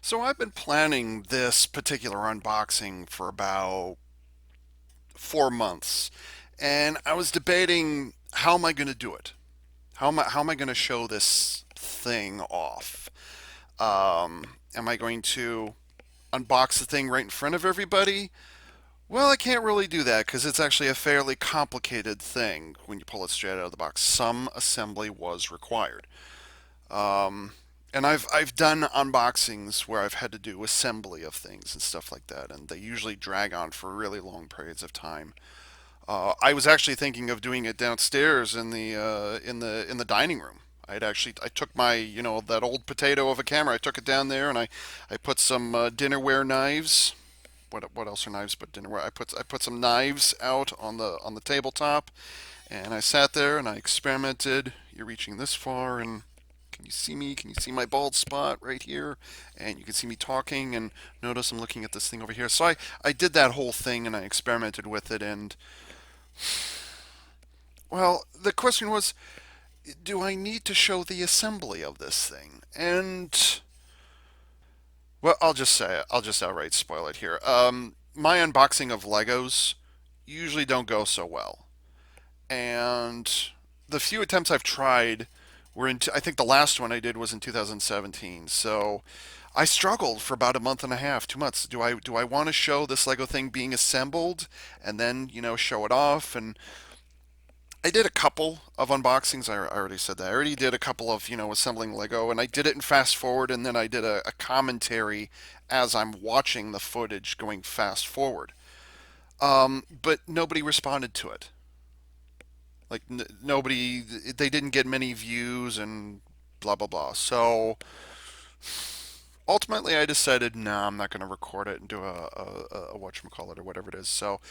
So I've been planning this particular unboxing for about 4 months, and I was debating how am I going to do it? How am I going to show this thing off? Am I going to unbox the thing right in front of everybody? Well, I can't really do that because it's actually a fairly complicated thing when you pull it straight out of the box. Some assembly was required. Um, and I've done unboxings where I've had to do assembly of things and stuff like that, and they usually drag on for really long periods of time. I was actually thinking of doing it downstairs in the dining room. I took my that old potato of a camera. I took it down there and I put some dinnerware knives. What else are knives but dinnerware? I put some knives out on the tabletop, and I sat there and I experimented. You're reaching this far, and can you see me? Can you see my bald spot right here? And you can see me talking, and notice I'm looking at this thing over here. So I did that whole thing and I experimented with it. And, well, the question was, do I need to show the assembly of this thing? And, well, I'll just outright spoil it here. My unboxing of Legos usually don't go so well. And the few attempts I've tried were I think the last one I did was in 2017. So I struggled for about a month and a half, 2 months. Do I want to show this Lego thing being assembled and then show it off? And I did a couple of unboxings. I already said that. I already did a couple of assembling Lego, and I did it in fast forward, and then I did a commentary as I'm watching the footage going fast forward. But nobody responded to it. Like nobody, they didn't get many views and blah blah blah. So ultimately, I decided, no, I'm not going to record it and do a whatchamacallit or whatever it is. So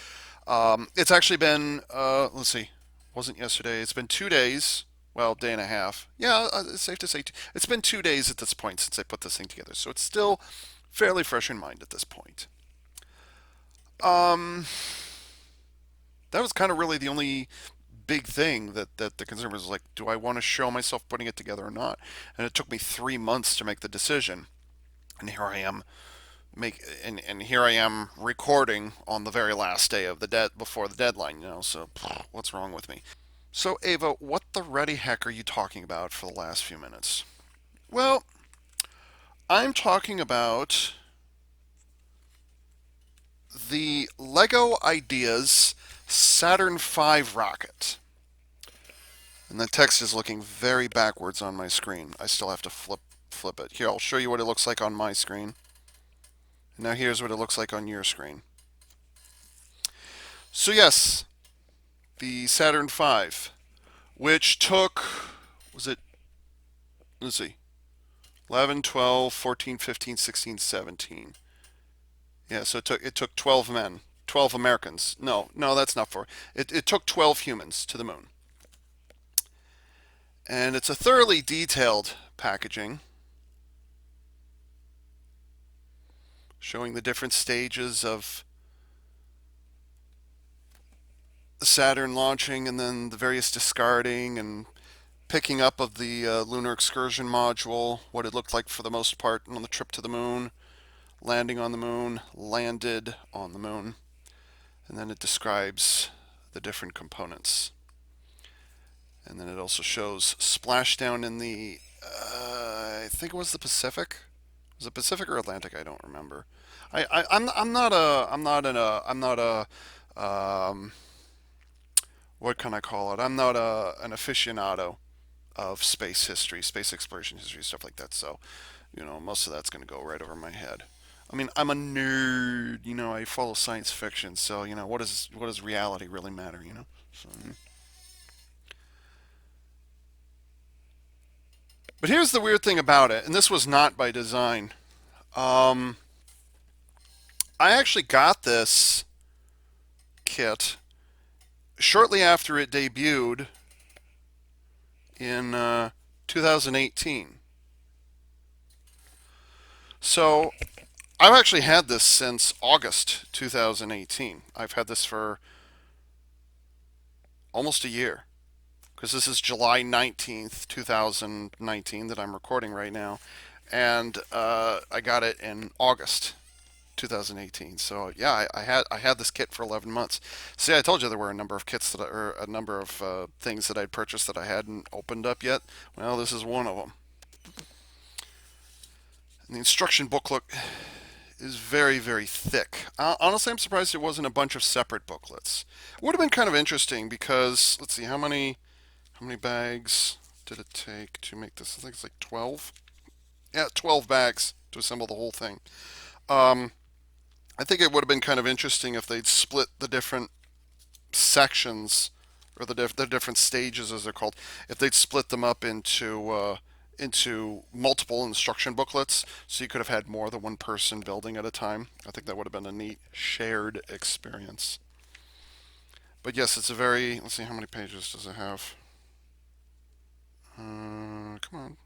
it's actually been, let's see, wasn't yesterday. It's been 2 days. Well, day and a half. Yeah, it's safe to say it's been 2 days at this point since I put this thing together. So it's still fairly fresh in mind at this point. Um, that was kind of really the only big thing that the consumer was like, do I want to show myself putting it together or not? And it took me 3 months to make the decision. And here I am and here I am recording on the very last day of the before the deadline, so what's wrong with me? So Ava, what the ready heck are you talking about for the last few minutes? Well, I'm talking about the Lego Ideas Saturn V rocket. And the text is looking very backwards on my screen. I still have to flip it. Here, I'll show you what it looks like on my screen. Now here's what it looks like on your screen. So yes, the Saturn V, which took, was it, let's see, 11, 12, 14, 15, 16, 17. Yeah, so it took 12 men, 12 Americans. No, that's not for. It took 12 humans to the moon. And it's a thoroughly detailed packaging showing the different stages of the Saturn launching and then the various discarding and picking up of the lunar excursion module, what it looked like for the most part on the trip to the moon, landing on the moon, landed on the moon, and then it describes the different components. And then it also shows splashdown in the, I think it was the Pacific. Was it Pacific or Atlantic? I don't remember. I'm not a I'm not an I'm not a what can I call it? I'm not an aficionado of space history, space exploration history, stuff like that. So, most of that's going to go right over my head. I mean, I'm a nerd. I follow science fiction. So, what does reality really matter? So, but here's the weird thing about it, and this was not by design. Um, I actually got this kit shortly after it debuted in 2018. So I've actually had this since August 2018. I've had this for almost a year because this is July 19th, 2019 that I'm recording right now. and I got it in August 2018. So yeah, I had this kit for 11 months. See, I told you there were a number of kits or a number of things that I'd purchased that I hadn't opened up yet. Well, this is one of them. And the instruction booklet is very, very thick. Honestly, I'm surprised there wasn't a bunch of separate booklets. It would have been kind of interesting because let's see how many bags did it take to make this? I think it's like 12. Yeah, 12 bags to assemble the whole thing. Um, I think it would have been kind of interesting if they'd split the different sections or the different stages, as they're called, if they'd split them up into multiple instruction booklets, so you could have had more than one person building at a time. I think that would have been a neat shared experience. But yes, it's a very. Let's see, how many pages does it have? Come on,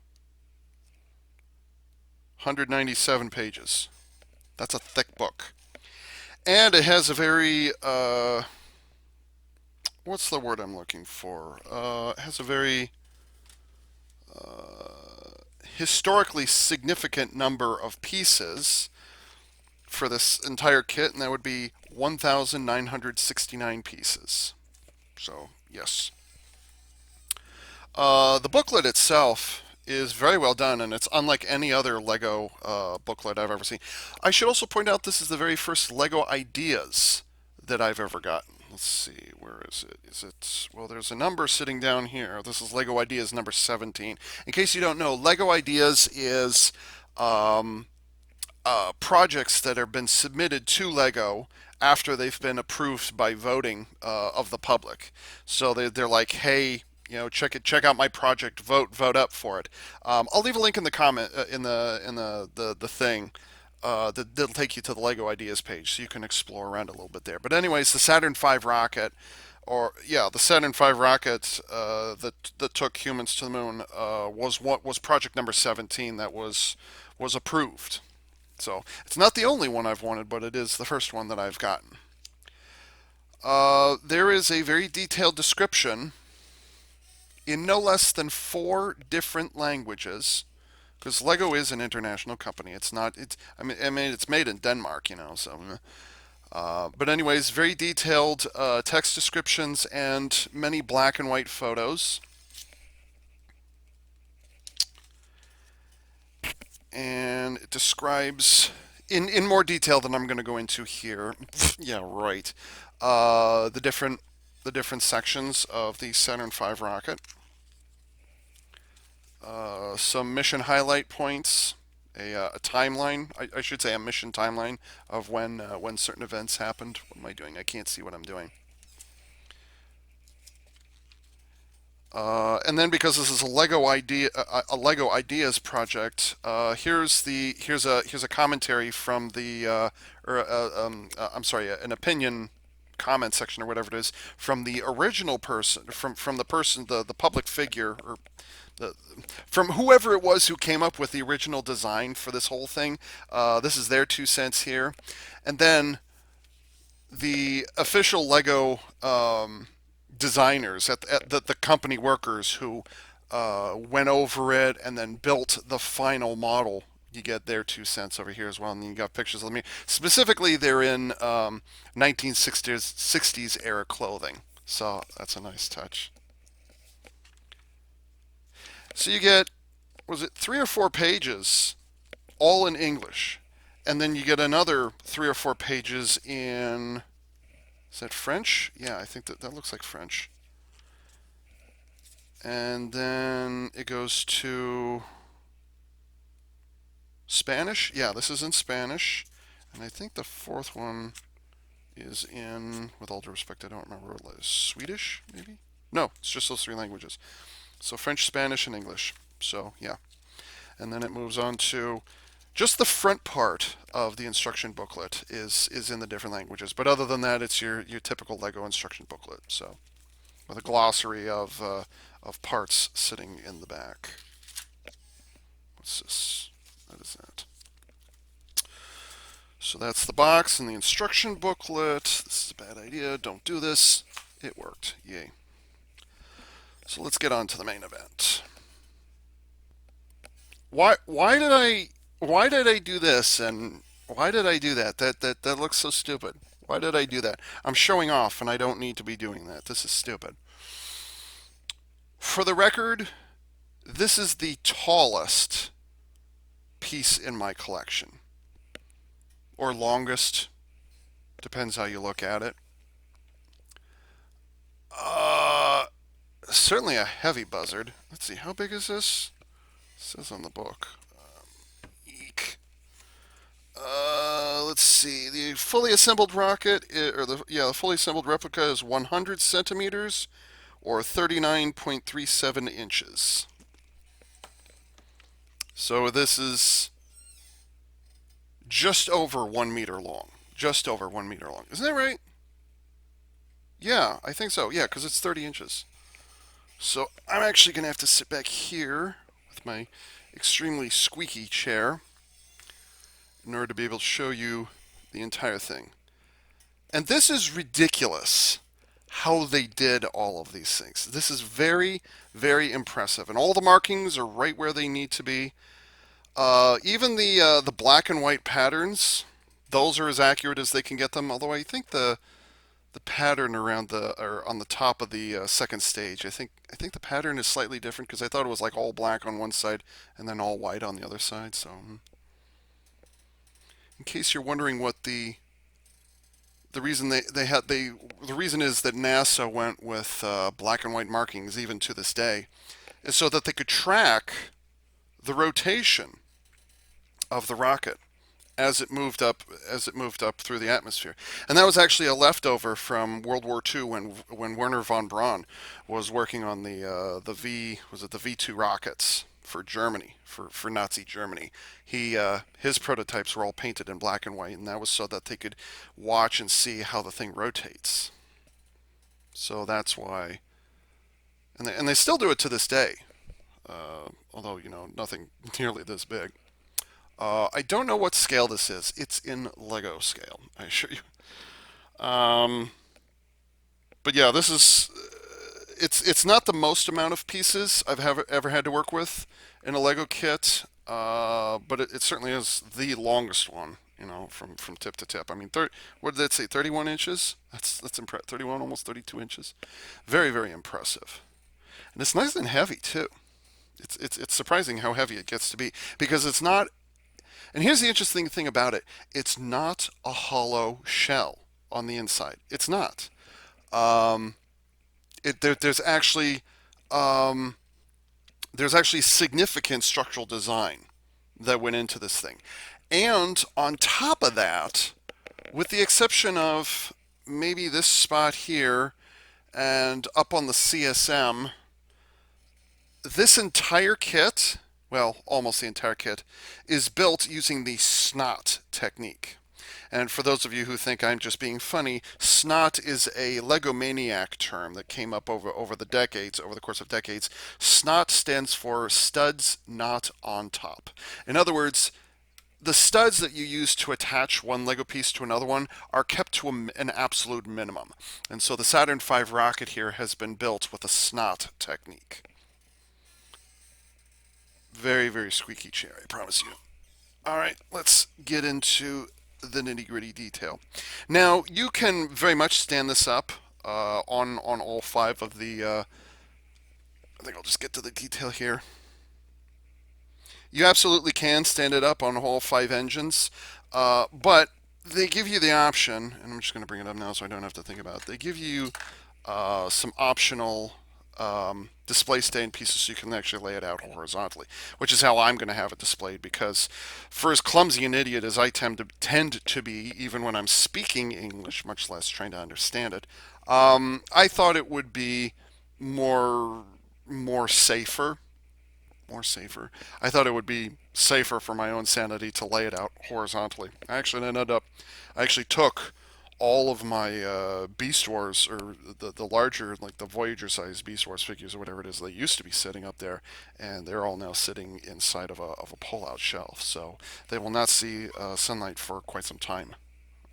197 pages. That's a thick book, and it has a very what's the word I'm looking for? It has a very historically significant number of pieces for this entire kit, and that would be 1,969 pieces. So, yes. The booklet itself is very well done, and it's unlike any other Lego booklet I've ever seen. I should also point out this is the very first Lego Ideas that I've ever gotten. Let's see, where is it? Is it, well, there's a number sitting down here. This is Lego Ideas number 17. In case you don't know, Lego Ideas is um, projects that have been submitted to Lego after they've been approved by voting of the public. So they're like, hey, check out my project, vote up for it. I'll leave a link in the comment in the thing. That'll take you to the Lego Ideas page, so you can explore around a little bit there. But anyways, the Saturn V rocket, or yeah, the Saturn V rocket that took humans to the moon was project number 17 that was approved. So it's not the only one I've wanted, but it is the first one that I've gotten. There is a very detailed description in no less than 4 different languages, because Lego is an international company. It's not. I mean, it's made in Denmark, So, but anyways, very detailed text descriptions and many black and white photos. And it describes in more detail than I'm going to go into here. Yeah, right. The different sections of the Saturn V rocket. Some mission highlight points, a timeline. I should say a mission timeline of when certain events happened. What am I doing? I can't see what I'm doing. And then because this is a Lego Ideas project, here's a commentary from the I'm sorry, an opinion comment section or whatever it is from the original person, from the person, the public figure, or the, from whoever it was who came up with the original design for this whole thing. This is their 2 cents here, and then the official Lego designers at the company workers who went over it and then built the final model. You get their 2 cents over here as well, and then you got pictures of them. Specifically, they're in 1960s era clothing, so that's a nice touch. So you get, was it 3 or 4 pages, all in English, and then you get another 3 or 4 pages in, is that French? Yeah, I think that looks like French. And then it goes to Spanish. Yeah, this is in Spanish. And I think the fourth one is in, with all due respect, I don't remember what it is. Swedish, maybe? No, it's just those 3 languages. So French, Spanish, and English. So, yeah. And then it moves on to just the front part of the instruction booklet is in the different languages. But other than that, it's your typical Lego instruction booklet. So, with a glossary of parts sitting in the back. What's this? What is that? So that's the box and the instruction booklet. This is a bad idea. Don't do this. It worked. Yay. So let's get on to the main event. why did I do this and why did I do that? That looks so stupid. Why did I do that? I'm showing off and I don't need to be doing that. This is stupid. For the record, this is the tallest piece in my collection, or longest, depends how you look at it. Uh, Certainly a heavy buzzard. Let's see, how big is this? It says on the book. Eek. Let's see. The fully assembled rocket, or the fully assembled replica is 100 centimeters, or 39.37 inches. So this is just over 1 meter long. Just over 1 meter long. Isn't that right? Yeah, I think so. Yeah, because it's 30 inches. So I'm actually going to have to sit back here with my extremely squeaky chair in order to be able to show you the entire thing. And this is ridiculous how they did all of these things. This is very, very impressive. And all the markings are right where they need to be. Even the black and white patterns, those are as accurate as they can get them. Although I think the pattern around the or on the top of the second stage, I think the pattern is slightly different because I thought it was like all black on one side and then all white on the other side. So, in case you're wondering what the reason the reason is that NASA went with black and white markings even to this day is so that they could track the rotation of the rocket as it moved up through the atmosphere. And that was actually a leftover from World War II when Werner von Braun was working on the V2 rockets for Germany, for Nazi Germany. His prototypes were all painted in black and white, and that was so that they could watch and see how the thing rotates. So that's why, and they still do it to this day. Although nothing nearly this big. I don't know what scale this is. It's in Lego scale, I assure you. But yeah, this is it's not the most amount of pieces I've ever had to work with in a Lego kit, but it certainly is the longest one. From tip to tip. I mean, what did that say? 31 inches. That's impressive. 31, almost 32 inches. Very, very impressive. And it's nice and heavy too. It's surprising how heavy it gets to be because it's not. And here's the interesting thing about it: it's not a hollow shell on the inside. It's not. Um, there's actually um, significant structural design that went into this thing. And on top of that, with the exception of maybe this spot here and up on the CSM, this entire kit, well, almost the entire kit, is built using the SNOT technique. And for those of you who think I'm just being funny, SNOT is a Legomaniac term that came up over the course of decades. SNOT stands for studs not on top. In other words, the studs that you use to attach one Lego piece to another one are kept to an absolute minimum. And so the Saturn V rocket here has been built with a SNOT technique. Very, very squeaky chair, I promise you. All right, let's get into the nitty gritty detail. Now, you can very much stand this up on all five of the. I think I'll just get to the detail here. You absolutely can stand it up on all five engines, but they give you the option, and I'm just going to bring it up now so I don't have to think about it. They give you some optional display stand pieces so you can actually lay it out horizontally, which is how I'm going to have it displayed because for as clumsy an idiot as I tend to be, even when I'm speaking English, much less trying to understand it, I thought it would be more more safer safer. I thought it would be safer for my own sanity to lay it out horizontally. I actually took all of my Beast Wars, or the larger, like the Voyager size Beast Wars figures or whatever it is, they used to be sitting up there, and they're all now sitting inside of a pull-out shelf. So they will not see sunlight for quite some time,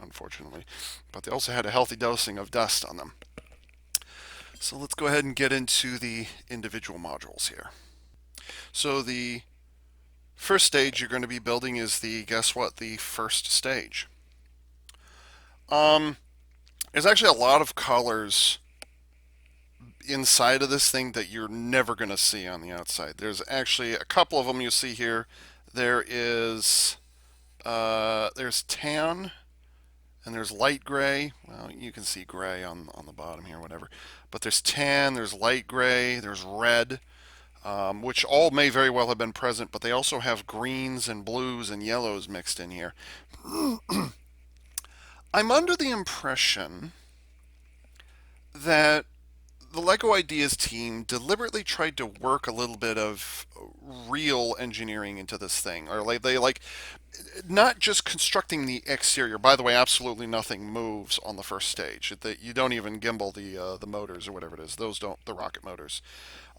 unfortunately. But they also had a healthy dosing of dust on them. So let's go ahead and get into the individual modules here. So the First stage you're going to be building is guess what, the first stage. Um, there's actually a lot of colors inside of this thing that you're never going to see on the outside. There's actually a couple of them you see here. There's tan and there's light gray. Well, you can see gray on the bottom here, whatever. But there's tan, there's light gray, there's red, which all may very well have been present, but they also have greens and blues and yellows mixed in here. I'm under the impression that the Lego Ideas team deliberately tried to work a little bit of real engineering into this thing, or like they like not just constructing the exterior. By the way, absolutely nothing moves on the first stage. You don't even gimbal the motors or whatever it is. Those don't, the rocket motors.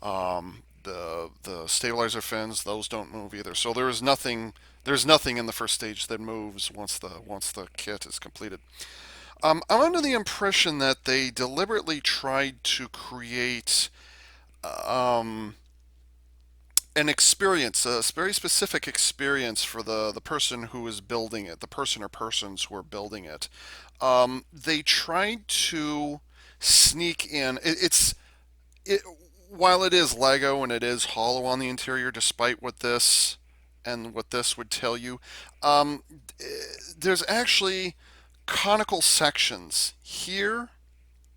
The stabilizer fins, those don't move either. So there is nothing. There's nothing in the first stage that moves once the kit is completed. I'm under the impression that they deliberately tried to create um, an experience, a very specific experience for the person who is building it, the person or persons who are building it. They tried to sneak in. It while it is Lego and it is hollow on the interior, despite what this would tell you, um, there's actually conical sections here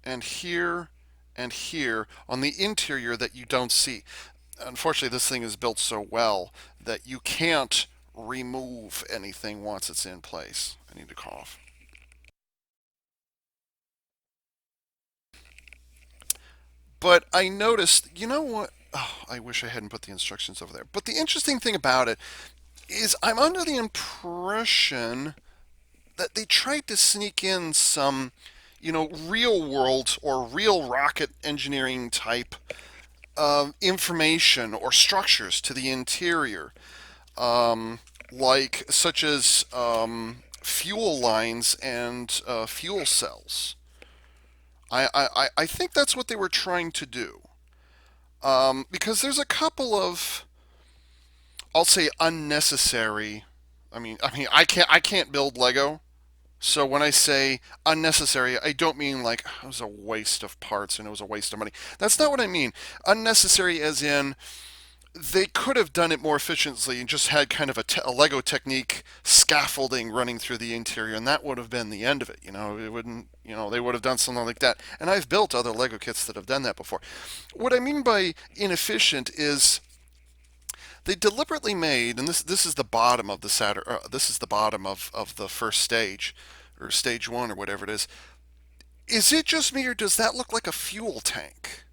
and here and here on the interior that you don't see. Unfortunately, this thing is built so well that you can't remove anything once it's in place. I need to cough. But I noticed, you know what? Oh, I wish I hadn't put the instructions over there. But the interesting thing about it is I'm under the impression that they tried to sneak in some, real world or real rocket engineering type information or structures to the interior, like such as fuel lines and fuel cells. I think that's what they were trying to do. Because there's a couple of, I'll say, unnecessary. I can't build Lego. So when I say unnecessary, I don't mean like it was a waste of parts and it was a waste of money. That's not what I mean. Unnecessary as in they could have done it more efficiently and just had kind of a Lego Technique scaffolding running through the interior, and that would have been the end of it. It wouldn't, they would have done something like that. And I've built other Lego kits that have done that before. What I mean by inefficient is they deliberately made, and this is the bottom of the Saturn. This is the bottom of the first stage, or stage one, or whatever it is. Is it just me, or does that look like a fuel tank?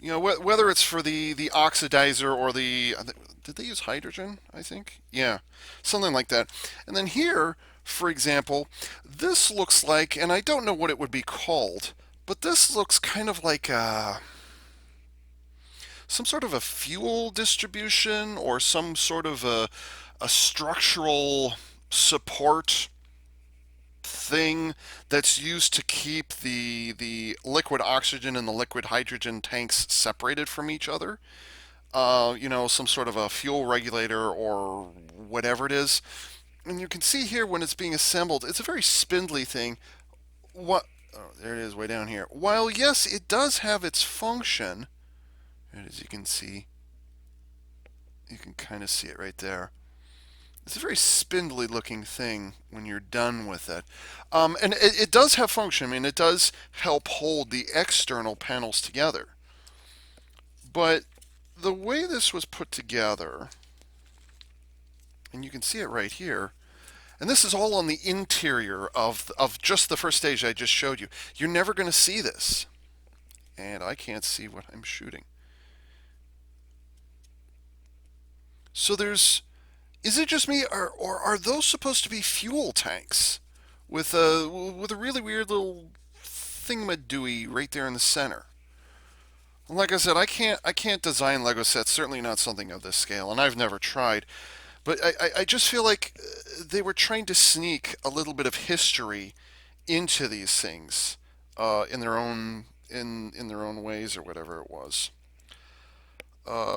Whether it's for the oxidizer or did they use hydrogen? I think, yeah, something like that. And then here, for example, this looks like, and I don't know what it would be called, but this looks kind of like some sort of a fuel distribution or some sort of a structural support thing that's used to keep the liquid oxygen and the liquid hydrogen tanks separated from each other. Some sort of a fuel regulator or whatever it is. And you can see here when it's being assembled, it's a very spindly thing. What? Oh, there it is, way down here. While yes, it does have its function, and as you can see, you can kind of see it right there. It's a very spindly looking thing when you're done with it. And it does have function. I mean, it does help hold the external panels together. But the way this was put together, and you can see it right here, and this is all on the interior of just the first stage I just showed you. You're never going to see this. And I can't see what I'm shooting. So is it just me, or are those supposed to be fuel tanks with a really weird little thingamadooey right there in the center? Like I said, I can't design Lego sets. Certainly not something of this scale, and I've never tried. But I just feel like they were trying to sneak a little bit of history into these things in their own ways or whatever it was.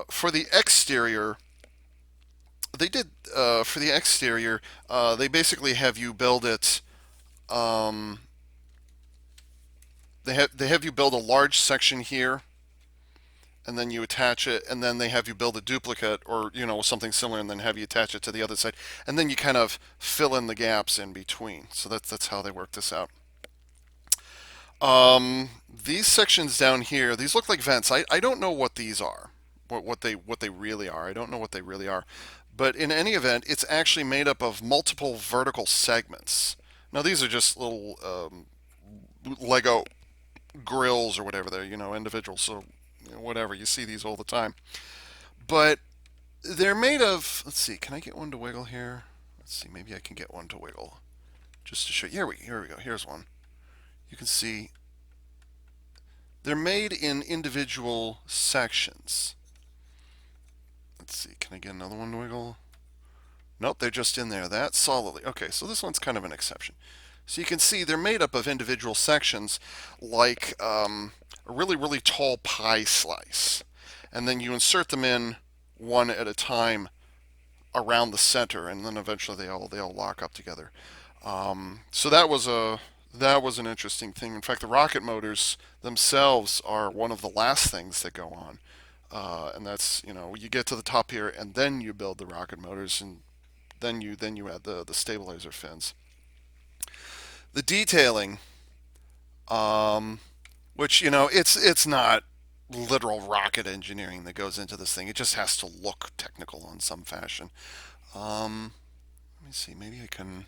For the exterior, they did for the exterior. They basically have you build it. Um, they have you build a large section here, and then you attach it, and then they have you build a duplicate or something similar, and then have you attach it to the other side, and then you kind of fill in the gaps in between. So that's how they work this out. These sections down here, these look like vents. I don't know what these are, what they really are. I don't know what they really are, but in any event, it's actually made up of multiple vertical segments. Now these are just little Lego grills or whatever they're individual. So whatever, you see these all the time, but they're made of. Let's see, can I get one to wiggle here? Let's see, maybe I can get one to wiggle just to show. Here we go. Here's one. You can see they're made in individual sections. Let's see, can I get another one to wiggle? Nope, they're just in there that solidly. Okay, so this one's kind of an exception. So you can see they're made up of individual sections, like a really, really tall pie slice. And then you insert them in one at a time around the center, and then eventually they all lock up together. So that was an interesting thing. In fact, the rocket motors themselves are one of the last things that go on, and that's you get to the top here, and then you build the rocket motors, and then you add the stabilizer fins. The detailing, um, which it's not literal rocket engineering that goes into this thing. It just has to look technical in some fashion. Um, Let me see. Maybe I can.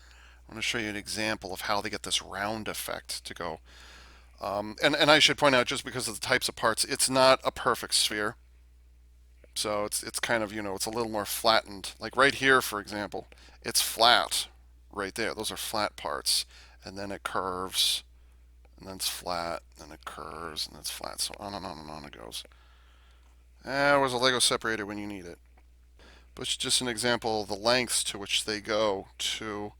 I want to show you an example of how they get this round effect to go. And I should point out, just because of the types of parts, it's not a perfect sphere. So it's kind of it's a little more flattened. Like right here, for example, it's flat right there. Those are flat parts, and then it curves, and then it's flat, and it curves, and it's flat. So on and on and on it goes. It was a Lego separator when you need it. But it's just an example of the lengths to which they go to.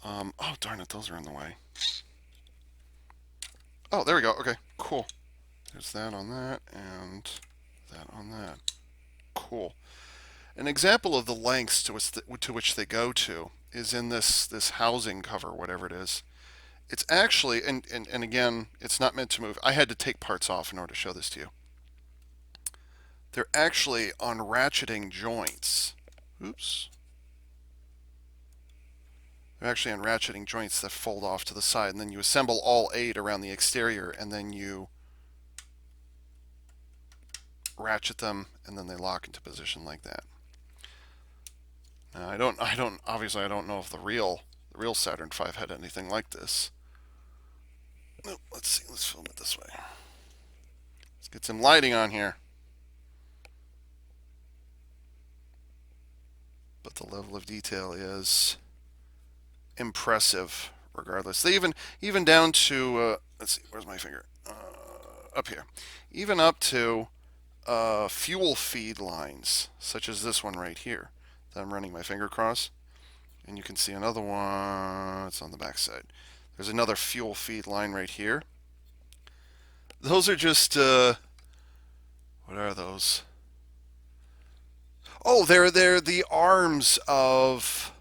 Oh darn it, those are in the way. Oh, there we go. Okay, cool. There's that on that, and that on that. Cool. An example of the lengths to which they go to is in this housing cover, whatever it is. It's actually, and again, it's not meant to move. I had to take parts off in order to show this to you. They're actually on ratcheting joints. Oops. They're actually on ratcheting joints that fold off to the side, and then you assemble all 8 around the exterior, and then you ratchet them, and then they lock into position like that. Now, obviously, I don't know if the real Saturn V had anything like this. Nope, let's see, let's film it this way. Let's get some lighting on here. But the level of detail is impressive regardless. They even down to let's see, where's my finger? Up here. Even up to fuel feed lines, such as this one right here that I'm running my finger across. And you can see another one. It's on the back side. There's another fuel feed line right here. Those are just what are those? Oh, they're the arms of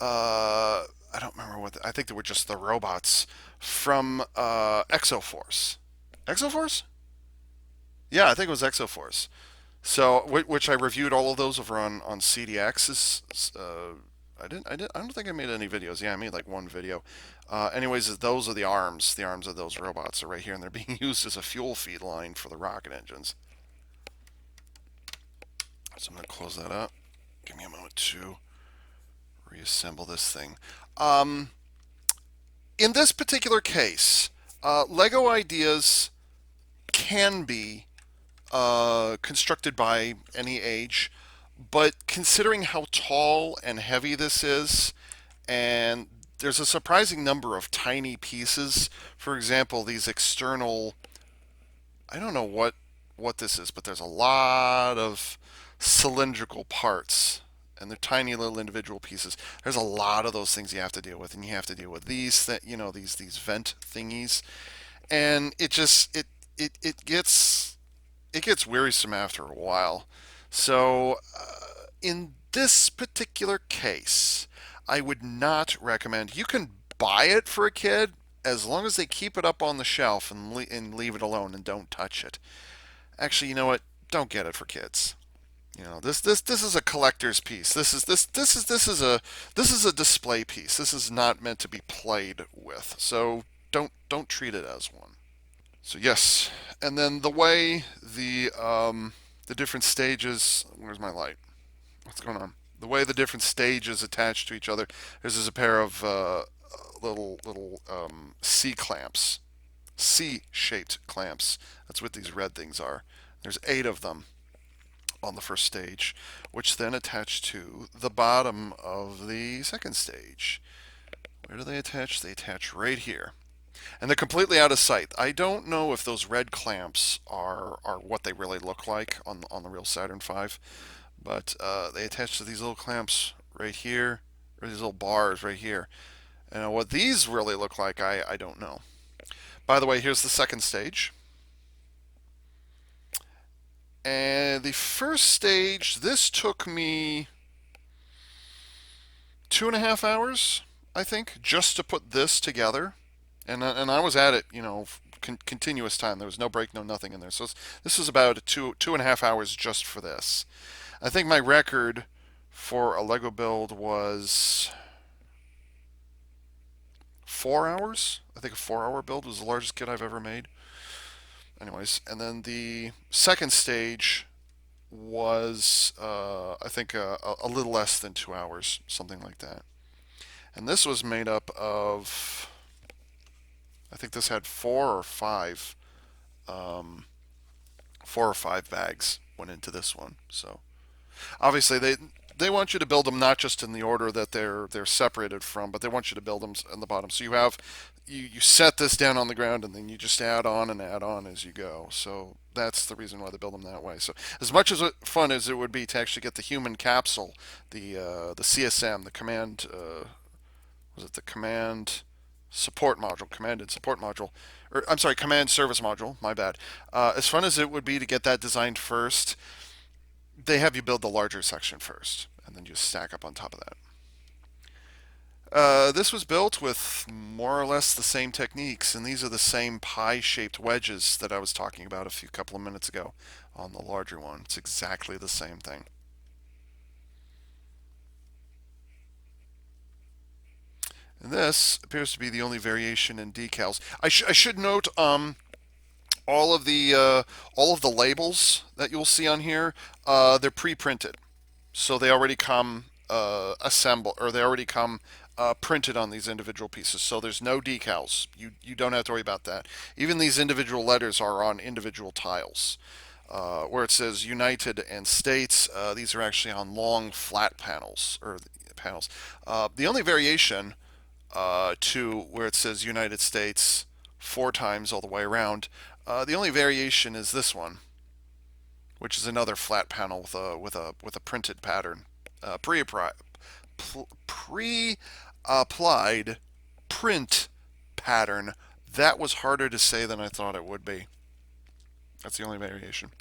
I don't remember I think they were just the robots from Exoforce. Exoforce? Yeah, I think it was Exoforce. So, which I reviewed all of those over on CDX's. I don't think I made any videos. Yeah, I made like one video. Anyways, those are the arms. The arms of those robots are right here, and they're being used as a fuel feed line for the rocket engines. So I'm gonna close that up. Give me a moment to reassemble this thing. Um, in this particular case, Lego Ideas can be constructed by any age, but considering how tall and heavy this is, and there's a surprising number of tiny pieces. For example, these external, I don't know what this is, but there's a lot of cylindrical parts, and they're tiny little individual pieces. There's a lot of those things you have to deal with, and you have to deal with these vent thingies, and it gets wearisome after a while. So In this particular case, I would not recommend. You can buy it for a kid as long as they keep it up on the shelf and leave it alone and don't touch it. Actually, you know what? Don't get it for kids. This is a collector's piece. This is a display piece. This is not meant to be played with. So don't treat it as one. So yes, and then the different stages. Where's my light? What's going on? The way the different stages attach to each other. There's a pair of little C clamps, C-shaped clamps. That's what these red things are. There's 8 of them on the first stage, which then attach to the bottom of the second stage. Where do they attach? They attach right here. And they're completely out of sight. I don't know if those red clamps are what they really look like on the real Saturn V, but they attach to these little clamps right here, or these little bars right here. And what these really look like, I don't know. By the way, here's the second stage. And the first stage, this took me 2.5 hours, I think, just to put this together. And I was at it, continuous time. There was no break, no nothing in there. So this was about 2.5 hours just for this. I think my record for a Lego build was 4 hours. I think a 4 hour build was the largest kit I've ever made. Anyways, and then the second stage was, I think, a little less than 2 hours, something like that. And this was made up of, I think this had um, 4 or 5 bags went into this one. So obviously they want you to build them not just in the order that they're separated from, but they want you to build them in the bottom. So you set this down on the ground and then you just add on and add on as you go. So that's the reason why they build them that way. So as much as fun as it would be to actually get the human capsule, the CSM, the command was it the command support module, command and support module, or I'm sorry, command service module. My bad. As fun as it would be to get that designed first, they have you build the larger section first, and then just stack up on top of that. This was built with more or less the same techniques, and these are the same pie-shaped wedges that I was talking about a few couple of minutes ago on the larger one. It's exactly the same thing. And this appears to be the only variation in decals. I should note all of the labels that you'll see on here, they're pre-printed, so they already come assembled, or they already come printed on these individual pieces. So there's no decals. You don't have to worry about that. Even these individual letters are on individual tiles. Where it says United and States, these are actually on long flat panels or panels. The only variation to where it says United States 4 times all the way around, the only variation is this one, which is another flat panel with a printed pattern, pre-applied print pattern. That was harder to say than I thought it would be. That's the only variation.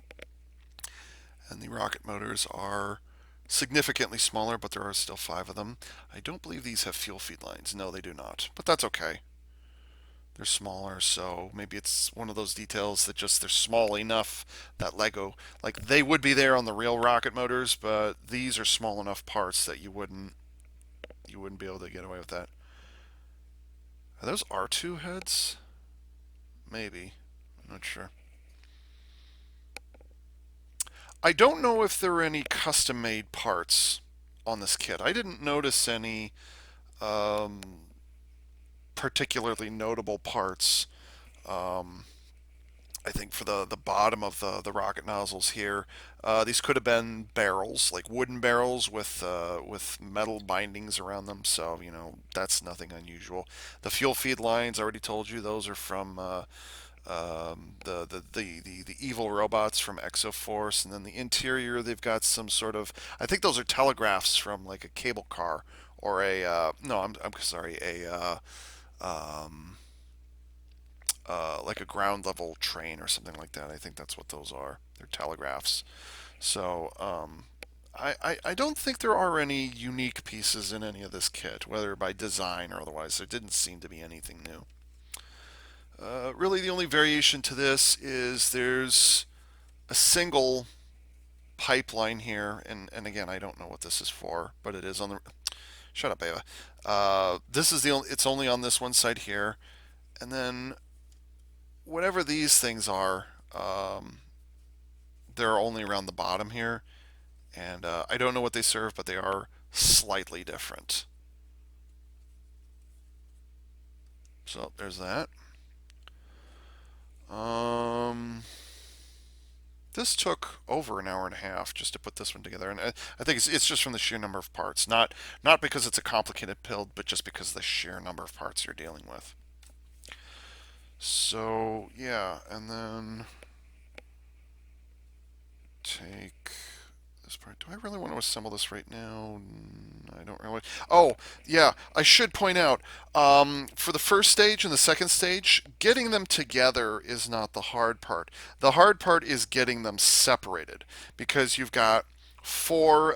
And the rocket motors are significantly smaller, but there are still 5 of them. I don't believe these have fuel feed lines. No, they do not. But that's okay. They're smaller, so maybe it's one of those details that just they're small enough that Lego, like they would be there on the real rocket motors, but these are small enough parts that you wouldn't be able to get away with that. Are those R2 heads? Maybe. I'm not sure. I don't know if there are any custom made parts on this kit. I didn't notice any um, particularly notable parts. Um, I think for the bottom of the rocket nozzles here, these could have been barrels, like wooden barrels with metal bindings around them. So that's nothing unusual. The fuel feed lines, I already told you, those are from the evil robots from Exoforce, and then the interior they've got some sort of, I think those are telegraphs from like a cable car or a no, I'm sorry, a like a ground level train or something like that. I think that's what those are. They're telegraphs. So I don't think there are any unique pieces in any of this kit, whether by design or otherwise. There didn't seem to be anything new. Really, the only variation to this is there's a single pipeline here, and again, I don't know what this is for, but it is on the. Shut up, Ava. This is the only. It's only on this one side here, and then whatever these things are, they're only around the bottom here, and I don't know what they serve, but they are slightly different. So there's that. Um, this took over an hour and a half just to put this one together, and I think it's just from the sheer number of parts, not because it's a complicated build, but just because of the sheer number of parts you're dealing with. So yeah, and then take this part. Do I really want to assemble this right now? I don't really. Oh, yeah, I should point out for the first stage and the second stage, getting them together is not the hard part. The hard part is getting them separated because you've got four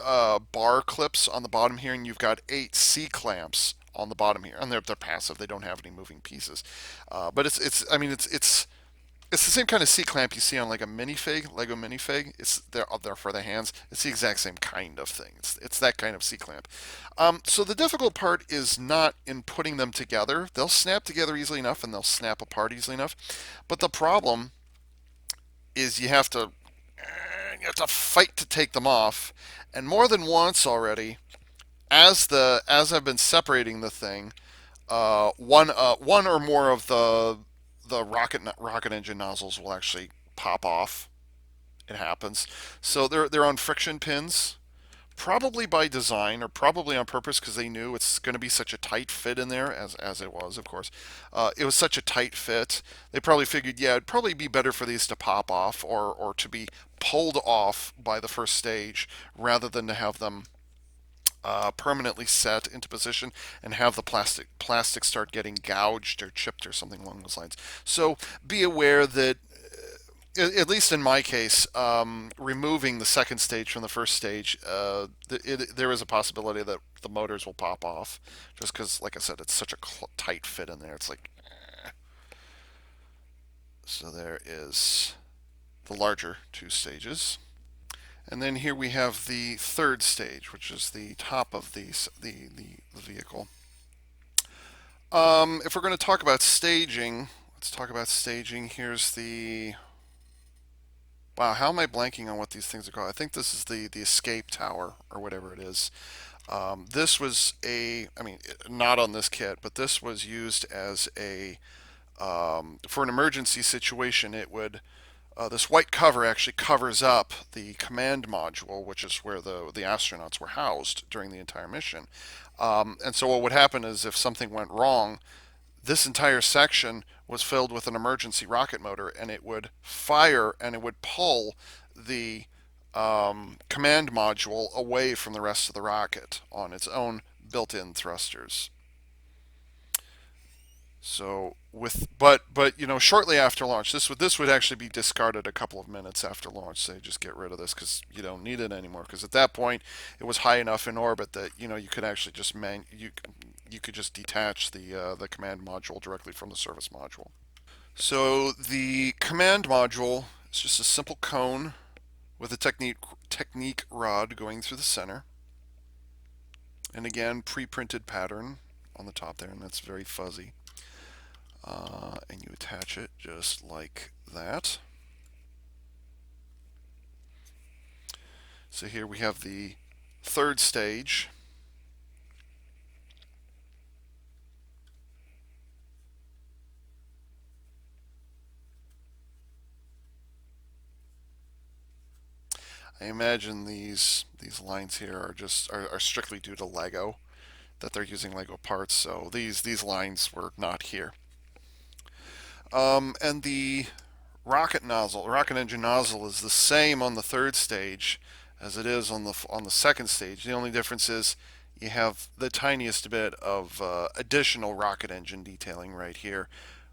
bar clips on the bottom here, and you've got eight C clamps on the bottom here, and they're passive. They don't have any moving pieces, but it's I mean it's the same kind of C clamp you see on like a minifig, Lego minifig. It's they're up there for the hands. It's the exact same kind of thing. It's that kind of C clamp. So the difficult part is not in putting them together. They'll snap together easily enough, and they'll snap apart easily enough. But the problem is you have to fight to take them off, and more than once already, as I've been separating the thing, one or more of the rocket engine nozzles will actually pop off. It happens. So they're on friction pins, probably by design or probably on purpose because they knew it's going to be such a tight fit in there, as it was, of course. It was such a tight fit. They probably figured, yeah, it'd probably be better for these to pop off or to be pulled off by the first stage rather than to have them permanently set into position and have the plastic start getting gouged or chipped or something along those lines. So be aware that at least in my case, removing the second stage from the first stage, there is a possibility that the motors will pop off, just because, like I said, it's such a tight fit in there. It's like, so there is the larger two stages. And then here we have the third stage, which is the top of the vehicle. If we're going to talk about staging, let's talk about staging. Here's the wow. How am I blanking on what these things are called? I think this is the escape tower or whatever it is. This was I mean, not on this kit, but this was used as for an emergency situation. It would this white cover actually covers up the command module, which is where the astronauts were housed during the entire mission. And so what would happen is if something went wrong, this entire section was filled with an emergency rocket motor, and it would fire and it would pull the command module away from the rest of the rocket on its own built-in thrusters. So but shortly after launch, this would actually be discarded a couple of minutes after launch. Say just get rid of this because you don't need it anymore. Because at that point, it was high enough in orbit that you could actually just you could just detach the command module directly from the service module. So the command module is just a simple cone with a technique rod going through the center, and again pre-printed pattern on the top there, and that's very fuzzy. And you attach it just like that. So here we have the third stage. I imagine these lines here are strictly due to Lego, that they're using Lego parts. So these lines were not here. And the rocket engine nozzle is the same on the third stage as it is on the second stage. The only difference is you have the tiniest bit of additional rocket engine detailing right here,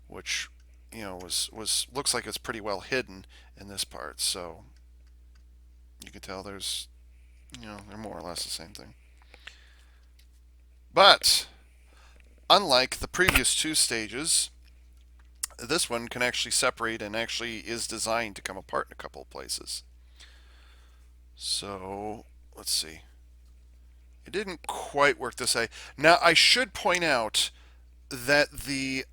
which was looks like it's pretty well hidden in this part. So you can tell there's They're more or less the same thing. But unlike the previous two stages, this one can actually separate and actually is designed to come apart in a couple of places. So let's see. It didn't quite work this way. Now I should point out that these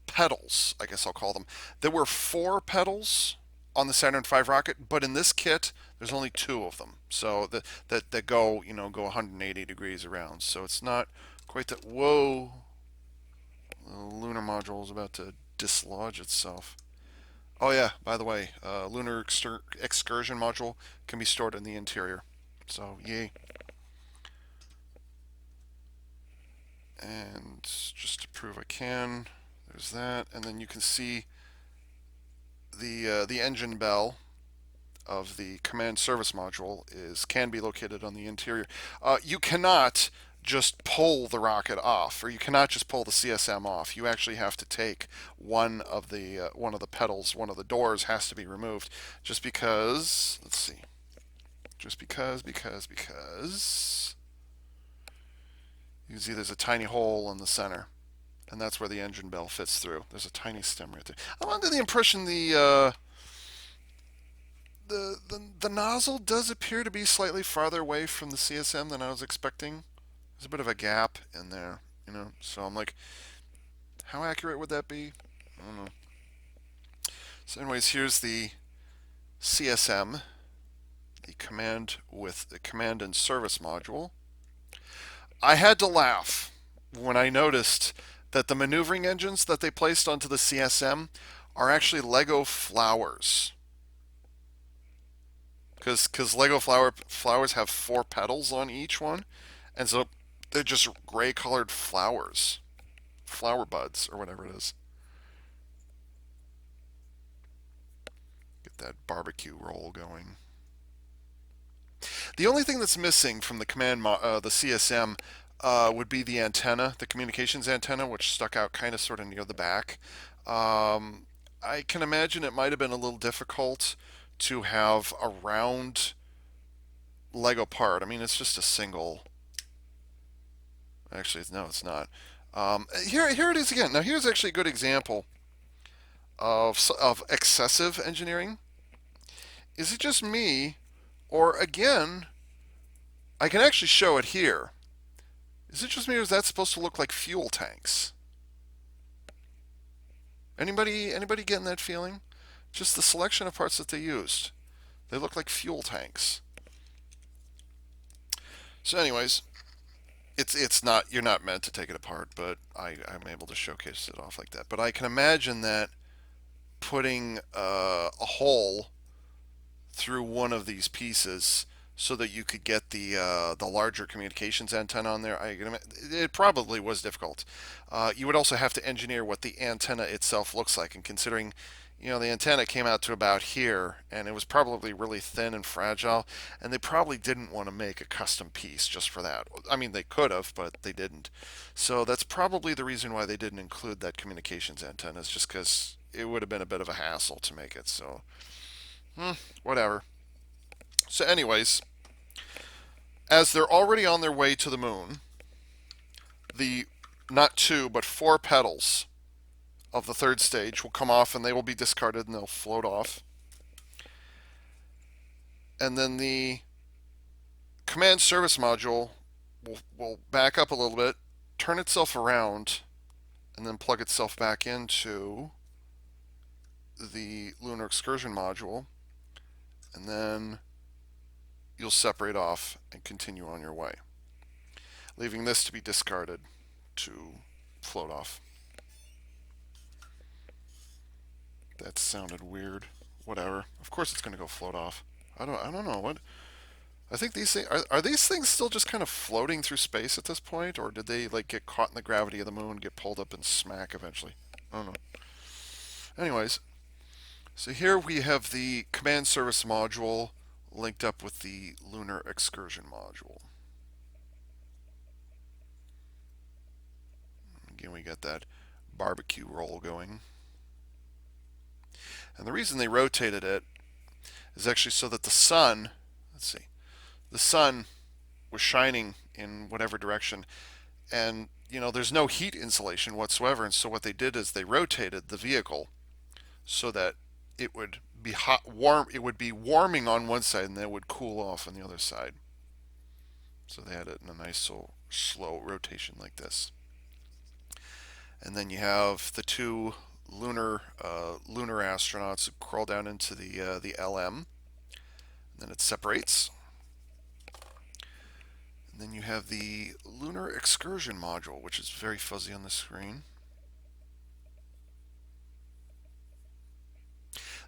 pedals, I guess I'll call them, there were four pedals on the Saturn V rocket, but in this kit there's only two of them. So that go 180 degrees around. So it's not quite that. Whoa, the lunar module is about to dislodge itself. Oh yeah, by the way, lunar excursion module can be stored in the interior. So yay. And just to prove I can, there's that, and then you can see the engine bell of the command service module can be located on the interior. You cannot just pull the rocket off, or you cannot just pull the CSM off. You actually have to take one of the pedals, one of the doors has to be removed, just because. Let's see. Just because you can see there's a tiny hole in the center, and that's where the engine bell fits through. There's a tiny stem right there. I'm under the impression the nozzle does appear to be slightly farther away from the CSM than I was expecting. There's a bit of a gap in there. So I'm like, how accurate would that be? I don't know. So, anyways, here's the CSM, the command and service module. I had to laugh when I noticed that the maneuvering engines that they placed onto the CSM are actually Lego flowers. Because Lego flowers have four petals on each one, and so they're just gray colored flowers, flower buds or whatever it is. Get that barbecue roll going. The only thing that's missing from the CSM would be the antenna, the communications antenna, which stuck out kind of sort of near the back. I can imagine it might have been a little difficult to have a round Lego part. I mean, it's just a single. Actually, no, it's not. Here it is again. Now, here's actually a good example of excessive engineering. Is it just me, or again, I can actually show it here. Is it just me, or is that supposed to look like fuel tanks? Anybody getting that feeling? Just the selection of parts that they used. They look like fuel tanks. So, anyways, it's not, you're not meant to take it apart, but I'm able to showcase it off like that. But I can imagine that putting a hole through one of these pieces so that you could get the larger communications antenna on there. It probably was difficult. You would also have to engineer what the antenna itself looks like, and considering the antenna came out to about here, and it was probably really thin and fragile, and they probably didn't want to make a custom piece just for that. I mean, they could have, but they didn't. So that's probably the reason why they didn't include that communications antenna, is just because it would have been a bit of a hassle to make it. So, whatever. So, anyways, as they're already on their way to the moon, the not two but four petals of the third stage will come off, and they will be discarded, and they'll float off. And then the command service module will back up a little bit, turn itself around, and then plug itself back into the lunar excursion module, and then you'll separate off and continue on your way, leaving this to be discarded to float off. That sounded weird. Whatever. Of course it's going to go float off. I don't know what. I think these things are these things still just kind of floating through space at this point, or did they like get caught in the gravity of the moon, get pulled up and smack eventually? I don't know. Anyways, so here we have the command service module linked up with the lunar excursion module. Again, we got that barbecue roll going. And the reason they rotated it is actually so that the sun, let's see, the sun was shining in whatever direction, and there's no heat insulation whatsoever. And so what they did is they rotated the vehicle so that it would be hot, warm. It would be warming on one side, and then it would cool off on the other side. So they had it in a nice slow rotation like this. And then you have the two lunar astronauts who crawl down into the LM. And then it separates. And then you have the Lunar Excursion Module, which is very fuzzy on the screen.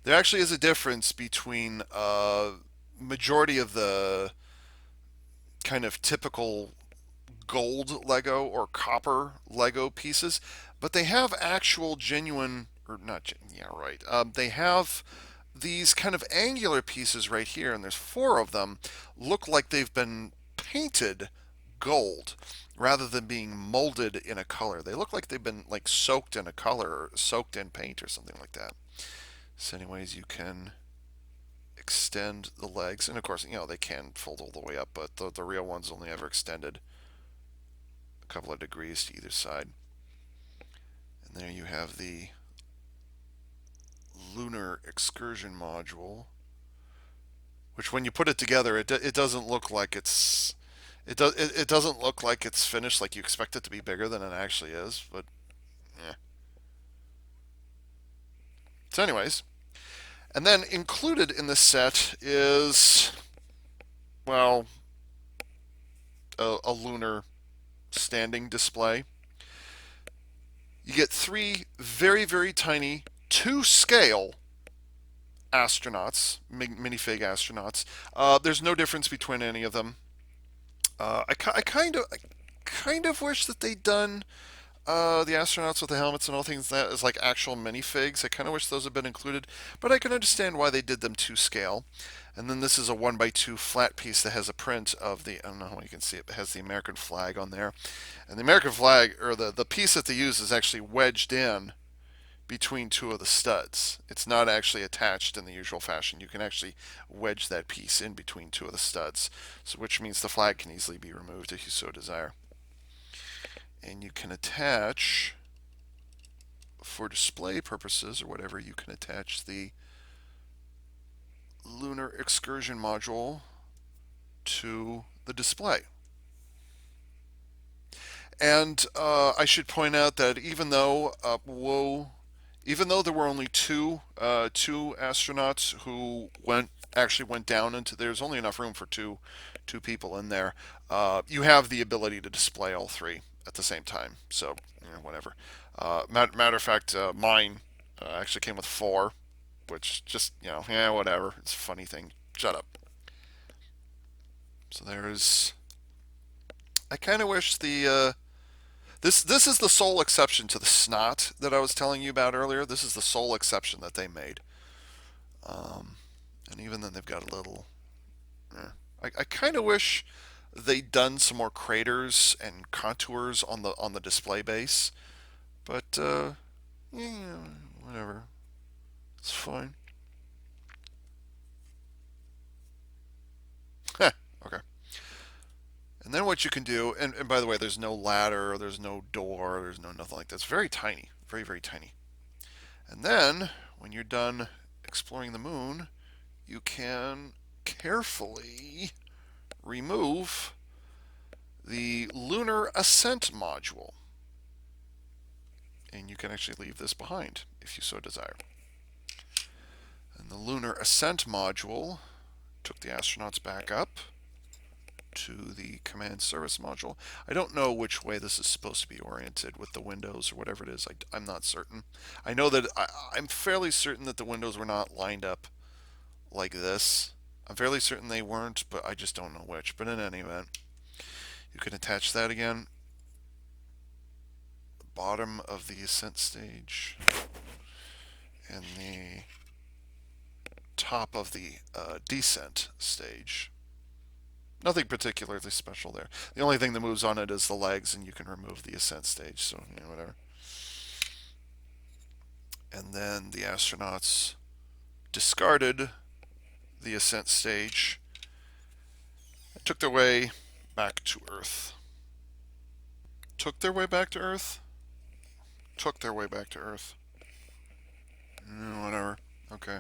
There actually is a difference between majority of the kind of typical gold Lego or copper Lego pieces, but they have actual genuine, or not, yeah, right. They have these kind of angular pieces right here, and there's four of them, look like they've been painted gold rather than being molded in a color. They look like they've been like soaked in a color or soaked in paint or something like that. So anyways, you can extend the legs, and of course, they can fold all the way up, but the real ones only ever extended a couple of degrees to either side. And there you have the Lunar Excursion Module, which when you put it together, it doesn't look like it doesn't look like it's finished. Like you expect it to be bigger than it actually is, but yeah. So anyways, and then included in this set is, well, a lunar standing display. You get three very, very tiny, to scale astronauts, minifig astronauts. There's no difference between any of them. I kind of wish that they'd done the astronauts with the helmets and all things that as like actual minifigs. I kind of wish those had been included, but I can understand why they did them to scale. And then this is a 1x2 flat piece that has a print of the, I don't know how you can see it, but it has the American flag on there. And the American flag, or the piece that they use, is actually wedged in between two of the studs. It's not actually attached in the usual fashion. You can actually wedge that piece in between two of the studs, so which means the flag can easily be removed if you so desire. And you can attach, for display purposes or whatever, you can attach the Lunar Excursion Module to the display. And I should point out that even though there were only two astronauts who actually went down into, there's only enough room for two people in there. You have the ability to display all three at the same time. So whatever. Matter of fact, mine actually came with four, which just yeah, whatever. It's a funny thing. Shut up. So there's. I kind of wish the. This is the sole exception to the snot that I was telling you about earlier. This is the sole exception that they made. And even then, they've got a little. I kind of wish they'd done some more craters and contours on the display base, but yeah, whatever. It's fine. Okay. And then what you can do, and by the way, there's no ladder, there's no door, there's no nothing like that. It's very tiny, very, very tiny. And then when you're done exploring the moon, you can carefully remove the Lunar Ascent Module. And you can actually leave this behind if you so desire. And the Lunar Ascent Module took the astronauts back up to the command service module. I don't know which way this is supposed to be oriented with the windows or whatever it is. I'm not certain. I know that I'm fairly certain that the windows were not lined up like this. I'm fairly certain they weren't, but I just don't know which. But in any event, you can attach that again. The bottom of the ascent stage and the top of the descent stage. Nothing particularly special there. The only thing that moves on it is the legs, and you can remove the ascent stage, so whatever. And then the astronauts discarded the ascent stage, and took their way back to Earth. Took their way back to Earth? Took their way back to Earth. Whatever. Okay.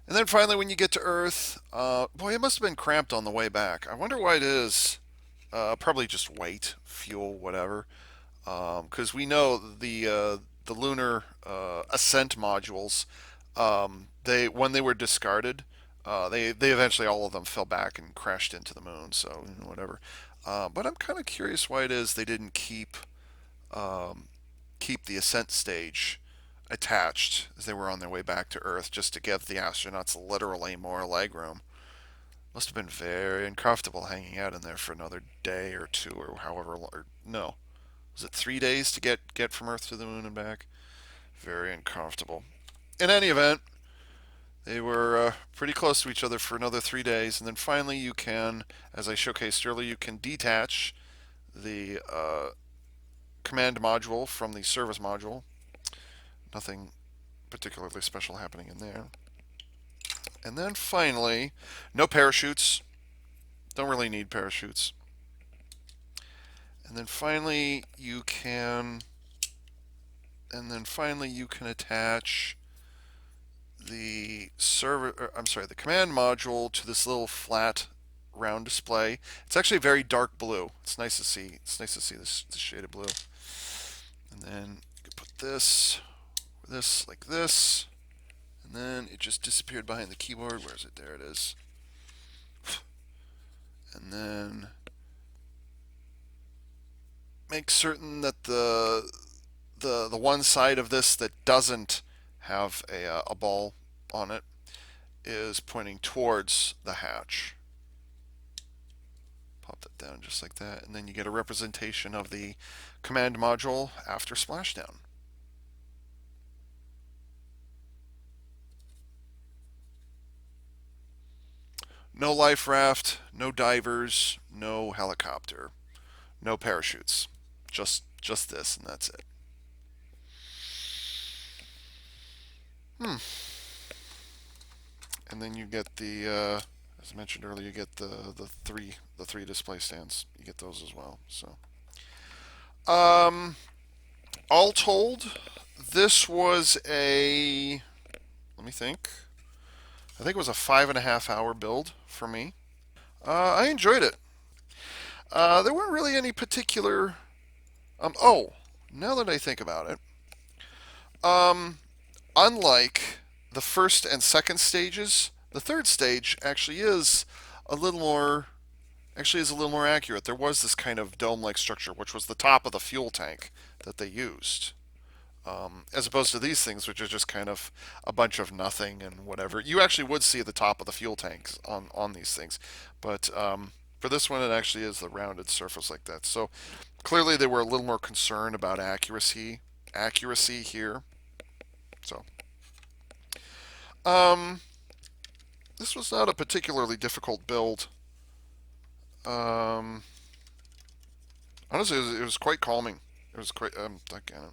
And then finally, when you get to Earth, boy, it must have been cramped on the way back. I wonder why it is. Probably just weight, fuel, whatever. Because we know the lunar ascent modules, they when they were discarded, they eventually all of them fell back and crashed into the moon. So whatever. But I'm kind of curious why it is they didn't um, keep the ascent stage attached as they were on their way back to Earth, just to give the astronauts literally more legroom. Must have been very uncomfortable hanging out in there for another day or two or however long. Or, no, was it 3 days to get from Earth to the moon and back? Very uncomfortable. In any event, they were pretty close to each other for another 3 days, and then finally you can, as I showcased earlier, you can detach the command module from the service module. Nothing particularly special happening in there. And then finally, no parachutes. Don't really need parachutes. And then finally you can attach the the command module to this little flat round display. It's actually very dark blue. It's nice to see. It's nice to see this shade of blue. And then you can put this like this, and then it just disappeared behind the keyboard. Where is it? There it is. And then make certain that the one side of this that doesn't have a ball on it is pointing towards the hatch. Pop that down just like that, and then you get a representation of the command module after splashdown. No life raft, no divers, no helicopter, no parachutes. Just this, and that's it. Hmm. And then you get as I mentioned earlier, you get the three display stands. You get those as well. So, um, all told, this was a, let me think. I think it was a 5.5 hour build for me. I enjoyed it. There weren't really any particular. Oh, now that I think about it, um, unlike the first and second stages, the third stage a little more is a little more accurate. There was this kind of dome-like structure, which was the top of the fuel tank that they used, as opposed to these things, which are just kind of a bunch of nothing and whatever. You actually would see the top of the fuel tanks on these things, but for this one, it actually is the rounded surface like that. So clearly, they were a little more concerned about accuracy here. So um, this was not a particularly difficult build. Um, Honestly, it was quite calming. It was quite. Again,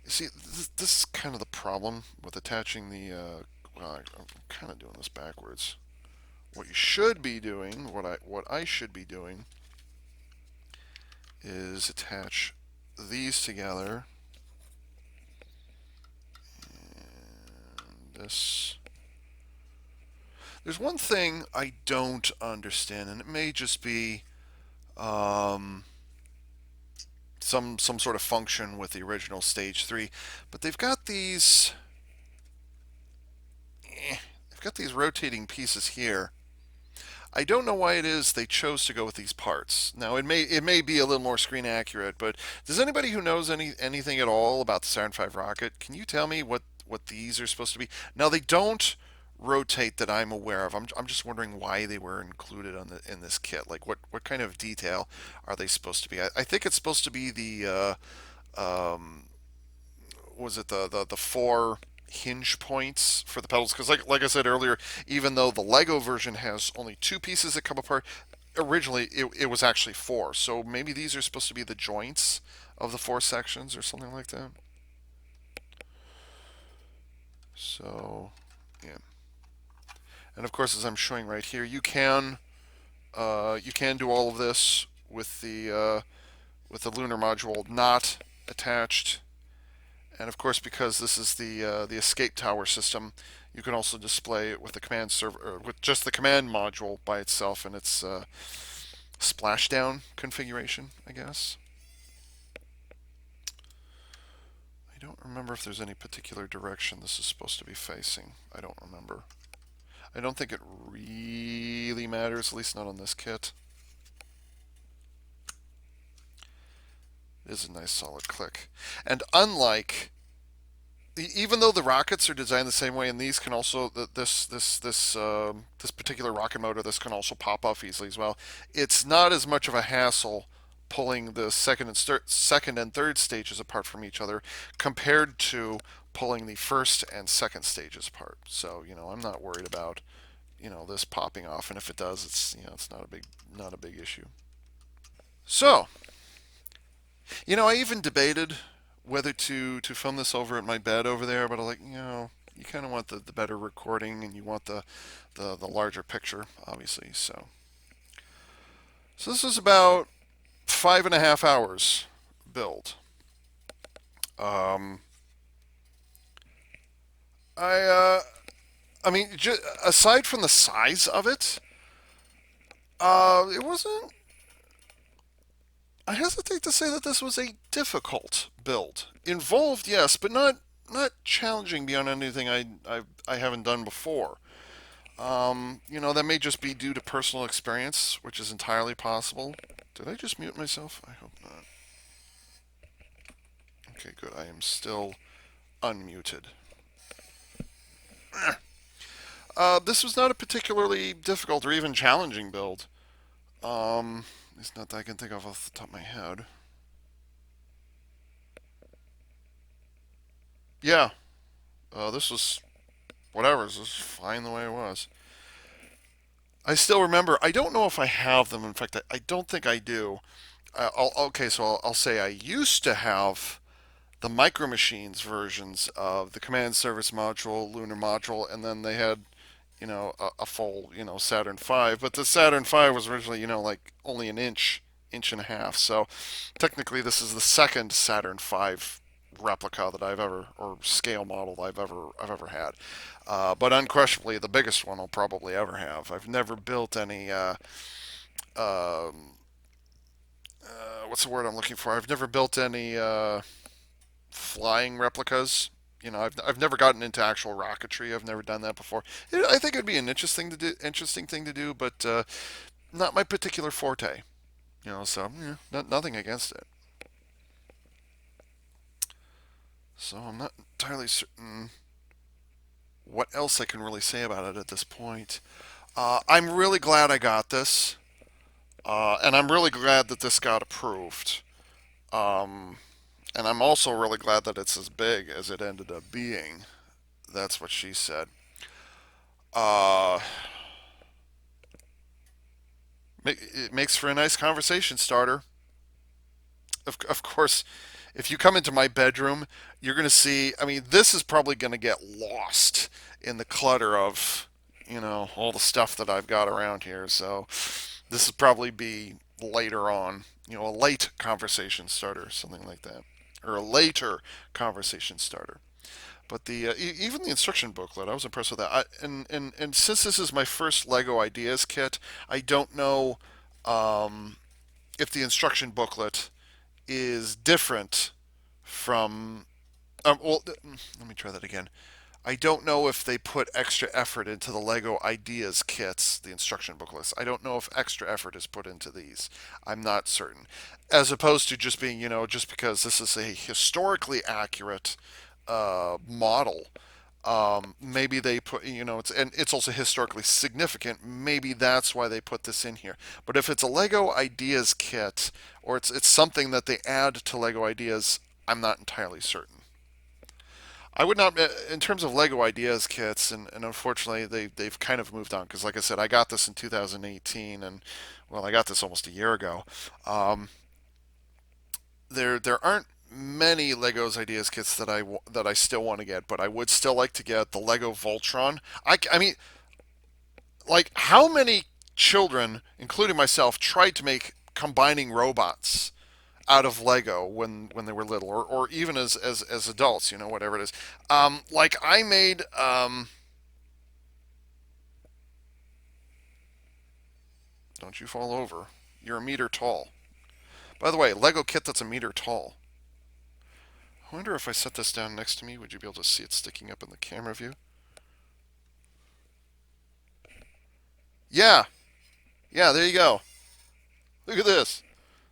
you see, this is kind of the problem with attaching the. Well, I'm kind of doing this backwards. What you should be doing, what I should be doing, is attach these together. And this. There's one thing I don't understand, and it may just be um, some sort of function with the original Stage 3, but they've got these rotating pieces here. I don't know why it is they chose to go with these parts. Now it may be a little more screen accurate, but does anybody who knows anything at all about the Saturn V rocket, can you tell me what these are supposed to be? Now they don't rotate that I'm aware of. I'm just wondering why they were included in this kit. Like what kind of detail are they supposed to be? I think it's supposed to be was it the four hinge points for the pedals, because like I said earlier, even though the Lego version has only two pieces that come apart, originally it was actually four. So maybe these are supposed to be the joints of the four sections or something like that. So yeah. And of course, as I'm showing right here, you can do all of this with the lunar module not attached. And of course, because this is the escape tower system, you can also display it with the command server, with just the command module by itself in its splashdown configuration, I guess. I don't remember if there's any particular direction this is supposed to be facing. I don't remember. I don't think it really matters, at least not on this kit. It is a nice solid click. And unlike, even though the rockets are designed the same way, and these can also this particular rocket motor, this can also pop off easily as well. It's not as much of a hassle pulling the second and third stages apart from each other compared to pulling the first and second stages apart. So I'm not worried about this popping off, and if it does, it's not a big issue. So I even debated whether to film this over at my bed over there, but I'm like, you kind of want the better recording, and you want the larger picture, obviously. So this is about 5.5 hours build. Um, I I mean, aside from the size of it, it wasn't. I hesitate to say that this was a difficult build. Involved, yes, but not challenging beyond anything I haven't done before. That may just be due to personal experience, which is entirely possible. Did I just mute myself? I hope not. Okay, good. I am still unmuted. This was not a particularly difficult or even challenging build. At least not that I can think of off the top of my head. Yeah, this was whatever. This was fine the way it was. I still remember. I don't know if I have them. In fact, I don't think I do. Okay, so I'll say I used to have the Micro Machines versions of the Command Service Module, Lunar Module, and then they had a full Saturn V. But the Saturn V was originally like only an inch and a half. So technically, this is the second Saturn V replica that I've ever, or scale model I've ever had. But unquestionably, the biggest one I'll probably ever have. I've never built any. What's the word I'm looking for? I've never built any flying replicas. I've never gotten into actual rocketry. I've never done that before. I think it'd be an interesting thing to do, but not my particular forte. So nothing against it. So I'm not entirely certain what else I can really say about it at this point. I'm really glad I got this, and I'm really glad that this got approved. Um, and I'm also really glad that it's as big as it ended up being. That's what she said. Uh, it makes for a nice conversation starter. Of course, if you come into my bedroom, you're going to see. I mean, this is probably going to get lost in the clutter of, all the stuff that I've got around here. So this will probably be later on, a late conversation starter, something like that, or a later conversation starter. But even the instruction booklet, I was impressed with that. And since this is my first Lego Ideas kit, I don't know if the instruction booklet is different from. Let me try that again. I don't know if they put extra effort into the Lego Ideas kits, the instruction booklets. I don't know if extra effort is put into these. I'm not certain. As opposed to just being, just because this is a historically accurate model, maybe they put, it's also historically significant. Maybe that's why they put this in here. But if it's a Lego Ideas kit, or it's something that they add to Lego Ideas, I'm not entirely certain. I would not, in terms of Lego Ideas kits, and unfortunately they've kind of moved on because, like I said, I got this in 2018, and well, I got this almost a year ago. Um, there aren't many Legos Ideas kits that I still want to get, but I would still like to get the Lego Voltron. I mean, like how many children, including myself, tried to make combining robots out of Lego when they were little, or even as adults, whatever it is. Like I made, don't you fall over. You're a meter tall. By the way, Lego kit that's a meter tall. I wonder if I set this down next to me, would you be able to see it sticking up in the camera view? Yeah, yeah, there you go. Look at this.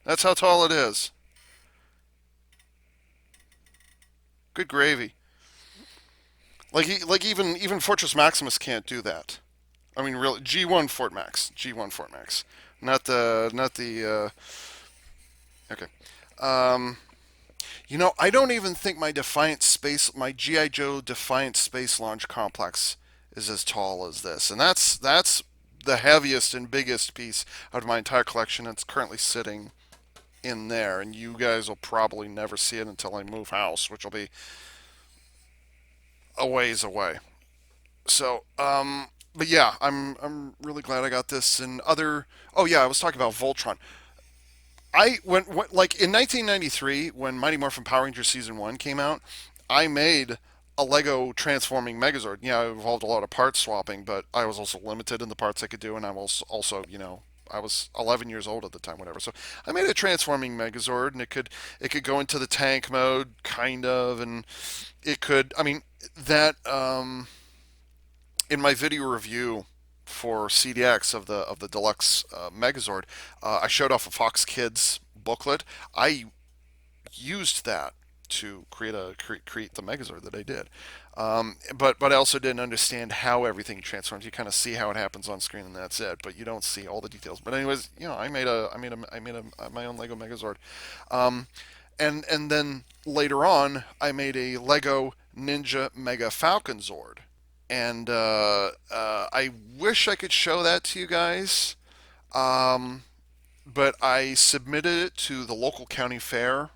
That's how tall it is. Good gravy. Like even Fortress Maximus can't do that. I mean, really, G1 Fort Max, G1 Fort Max, not the. Okay. Um, I don't even think my GI Joe Defiant Space Launch Complex is as tall as this, and that's the heaviest and biggest piece out of my entire collection. It's currently sitting in there, and you guys will probably never see it until I move house, which will be a ways away. So, but yeah, I'm really glad I got this and other. Oh yeah, I was talking about Voltron. I when like in 1993 when Mighty Morphin Power Rangers season one came out, I made a Lego transforming Megazord. Yeah, it involved a lot of part swapping, but I was also limited in the parts I could do, and I was also I was 11 years old at the time, whatever. So I made a transforming Megazord, and it could go into the tank mode, kind of, and it could. I mean that in my video review for CDX of the deluxe Megazord, I showed off a Fox Kids booklet. I used that to create the Megazord that I did. But I also didn't understand how everything transforms. You kind of see how it happens on screen, and that's it. But you don't see all the details. But anyways, I made my own Lego Megazord, um, and then later on, I made a Lego Ninja Mega Falcon Zord, and I wish I could show that to you guys. Um, but I submitted it to the local county fair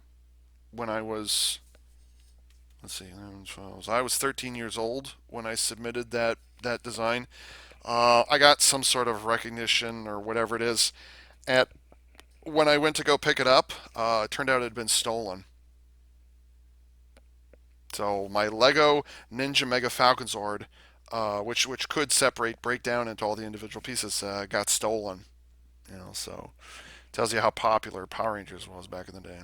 when I was, let's see, I was 13 years old when I submitted that design. I got some sort of recognition or whatever it is. At when I went to go pick it up, it turned out it had been stolen. So my Lego Ninja Mega Falcon Zord, which could break down into all the individual pieces, got stolen. So tells you how popular Power Rangers was back in the day.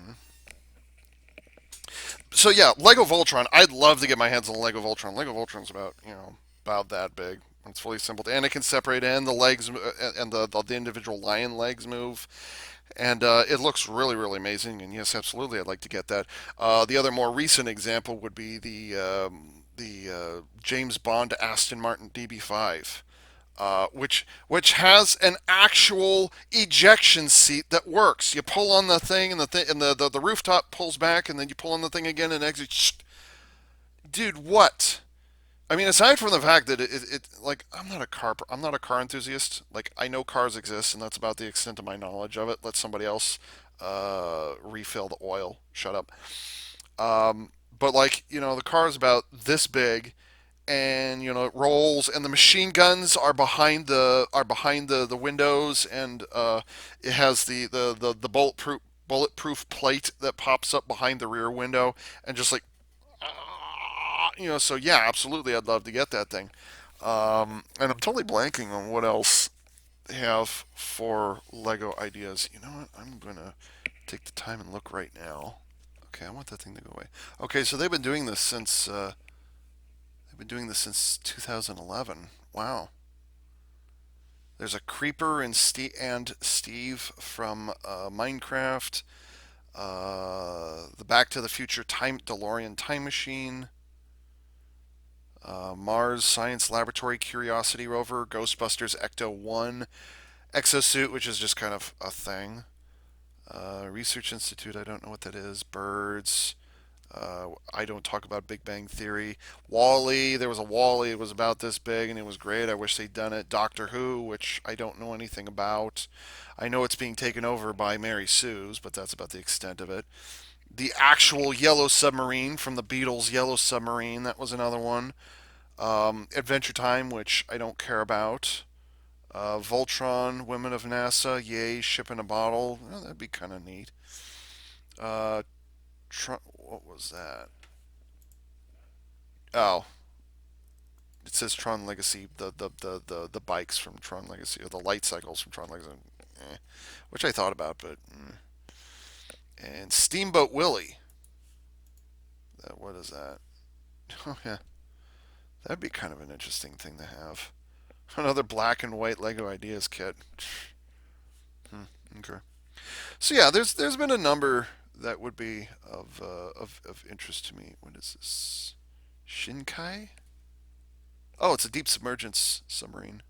So yeah, Lego Voltron. I'd love to get my hands on Lego Voltron. Lego Voltron's about that big. It's fully assembled, and it can separate, and the legs and the individual lion legs move, and it looks really really amazing. And yes, absolutely, I'd like to get that. The other more recent example would be the James Bond Aston Martin DB5, which has an actual ejection seat that works. You pull on the thing, and the rooftop pulls back, and then you pull on the thing again, and exit. Dude, what? I mean, aside from the fact that like I'm not a car enthusiast. Like I know cars exist, and that's about the extent of my knowledge of it. Let somebody else refill the oil. Shut up. But like the car is about this big, and it rolls, and the machine guns are behind the windows, and it has the bulletproof plate that pops up behind the rear window, and just like so yeah, absolutely, I'd love to get that thing. And I'm totally blanking on what else they have for Lego ideas. You know what? I'm gonna take the time and look right now. Okay, I want that thing to go away. Okay, so they've been doing this since 2011. Wow. There's a Creeper and Steve from Minecraft. The Back to the Future Time DeLorean Time Machine. Mars Science Laboratory Curiosity Rover. Ghostbusters Ecto 1. Exosuit, which is just kind of a thing. Research Institute, I don't know what that is. Birds. I don't talk about Big Bang Theory. Wall-E, there was a Wall-E. It was about this big and it was great. I wish they'd done it. Doctor Who, which I don't know anything about. I know it's being taken over by Mary Sue's, but that's about the extent of it. The actual Yellow Submarine from the Beatles' Yellow Submarine, that was another one. Adventure Time, which I don't care about. Voltron, Women of NASA, yay, ship in a bottle. Oh, that'd be kind of neat. Uh, what was that? Oh, it says Tron Legacy. The bikes from Tron Legacy, or the light cycles from Tron Legacy, which I thought about, but and Steamboat Willie. What is that? Oh yeah, that'd be kind of an interesting thing to have. Another black and white Lego Ideas kit. Okay. So yeah, there's been a number that would be of interest to me. What is this? Shinkai? Oh, it's a deep submergence submarine.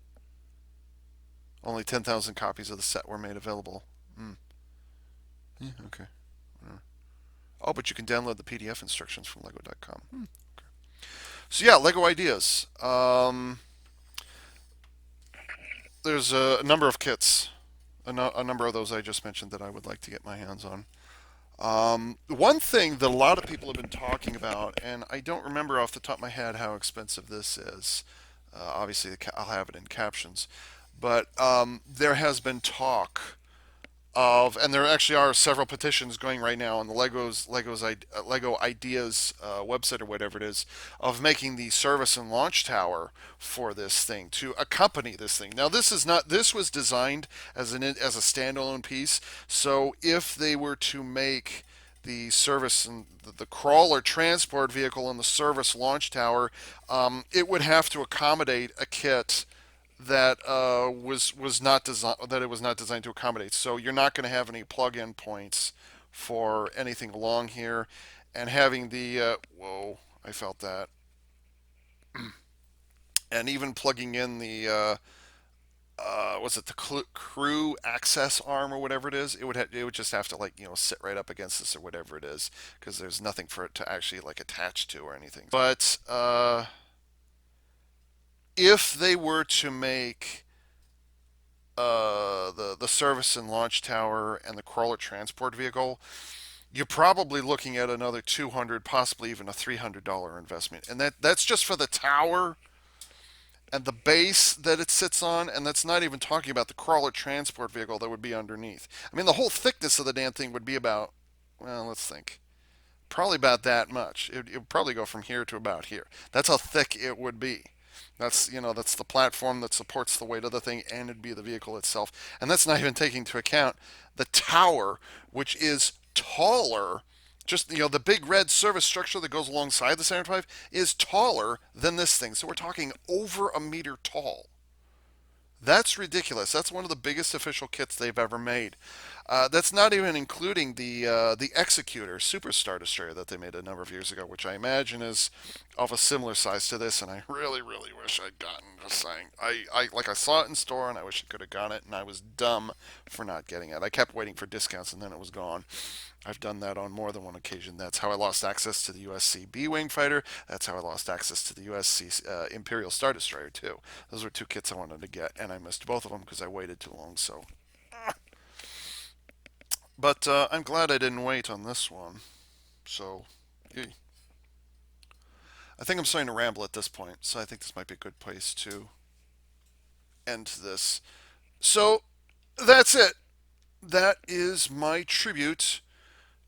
Only 10,000 copies of the set were made available. Hmm. Yeah, okay. Oh, but you can download the PDF instructions from Lego.com. Okay. So yeah, Lego Ideas. There's a number of kits, a number of those I just mentioned that I would like to get my hands on. One thing that a lot of people have been talking about, and I don't remember off the top of my head how expensive this is. Obviously, I'll have it in captions, but there has been talk of, and there actually are several petitions going right now on the Lego Ideas website or whatever it is, of making the service and launch tower for this thing to accompany this thing. Now, this is not. This was designed as a standalone piece. So if they were to make the service and the crawler transport vehicle and the service launch tower, it would have to accommodate a kit that was not designed that it was not designed to accommodate. So you're not going to have any plug-in points for anything along here, and having the whoa, I felt that, and even plugging in the was it the crew access arm or whatever it is? It would just have to, like, sit right up against this or whatever it is, because there's nothing for it to actually, like, attach to or anything. But if they were to make the service and launch tower and the crawler transport vehicle, you're probably looking at another 200, possibly even a $300 investment, and that's just for the tower and the base that it sits on, and that's not even talking about the crawler transport vehicle that would be underneath. I mean, the whole thickness of the damn thing would be about, well, let's think, probably about that much. It would probably go from here to about here. That's how thick it would be. That's the platform that supports the weight of the thing, and it'd be the vehicle itself. And that's not even taking into account the tower, which is taller. Just, the big red service structure that goes alongside the 75 is taller than this thing. So we're talking over a meter tall. That's ridiculous. That's one of the biggest official kits they've ever made. That's not even including the Executor Superstar Destroyer that they made a number of years ago, which I imagine is of a similar size to this. And I really, really wish I'd gotten. Just saying, I saw it in store, and I wish I could have gotten it, and I was dumb for not getting it. I kept waiting for discounts, and then it was gone. I've done that on more than one occasion. That's how I lost access to the USC B-wing fighter. That's how I lost access to the USC Imperial Star Destroyer too. Those were two kits I wanted to get, and I missed both of them because I waited too long. So, but I'm glad I didn't wait on this one. So, I think I'm starting to ramble at this point. So I think this might be a good place to end this. So that's it. That is my tribute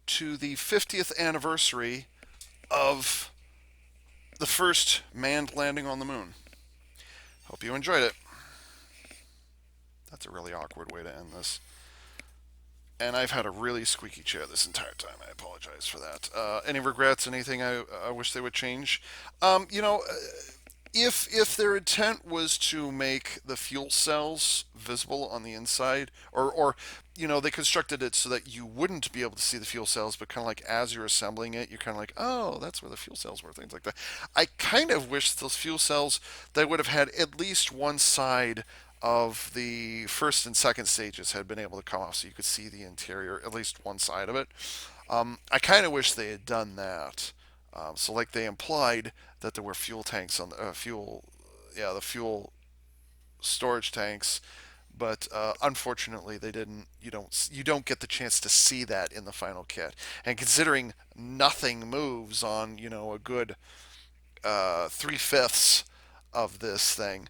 to the 50th anniversary of the first manned landing on the moon. Hope you enjoyed it. That's a really awkward way to end this. And I've had a really squeaky chair this entire time. I apologize for that. Any regrets? Anything I wish they would change? If their intent was to make the fuel cells visible on the inside, or they constructed it so that you wouldn't be able to see the fuel cells, but kind of like as you're assembling it, you're kind of like, oh, that's where the fuel cells were, things like that. I kind of wish those fuel cells, they would have had at least one side of the first and second stages had been able to come off, so you could see the interior, at least one side of it. I kind of wish they had done that. So, like they implied that there were fuel tanks on the the fuel storage tanks, but unfortunately they didn't. You don't get the chance to see that in the final kit. And considering nothing moves on a good 3/5 of this thing,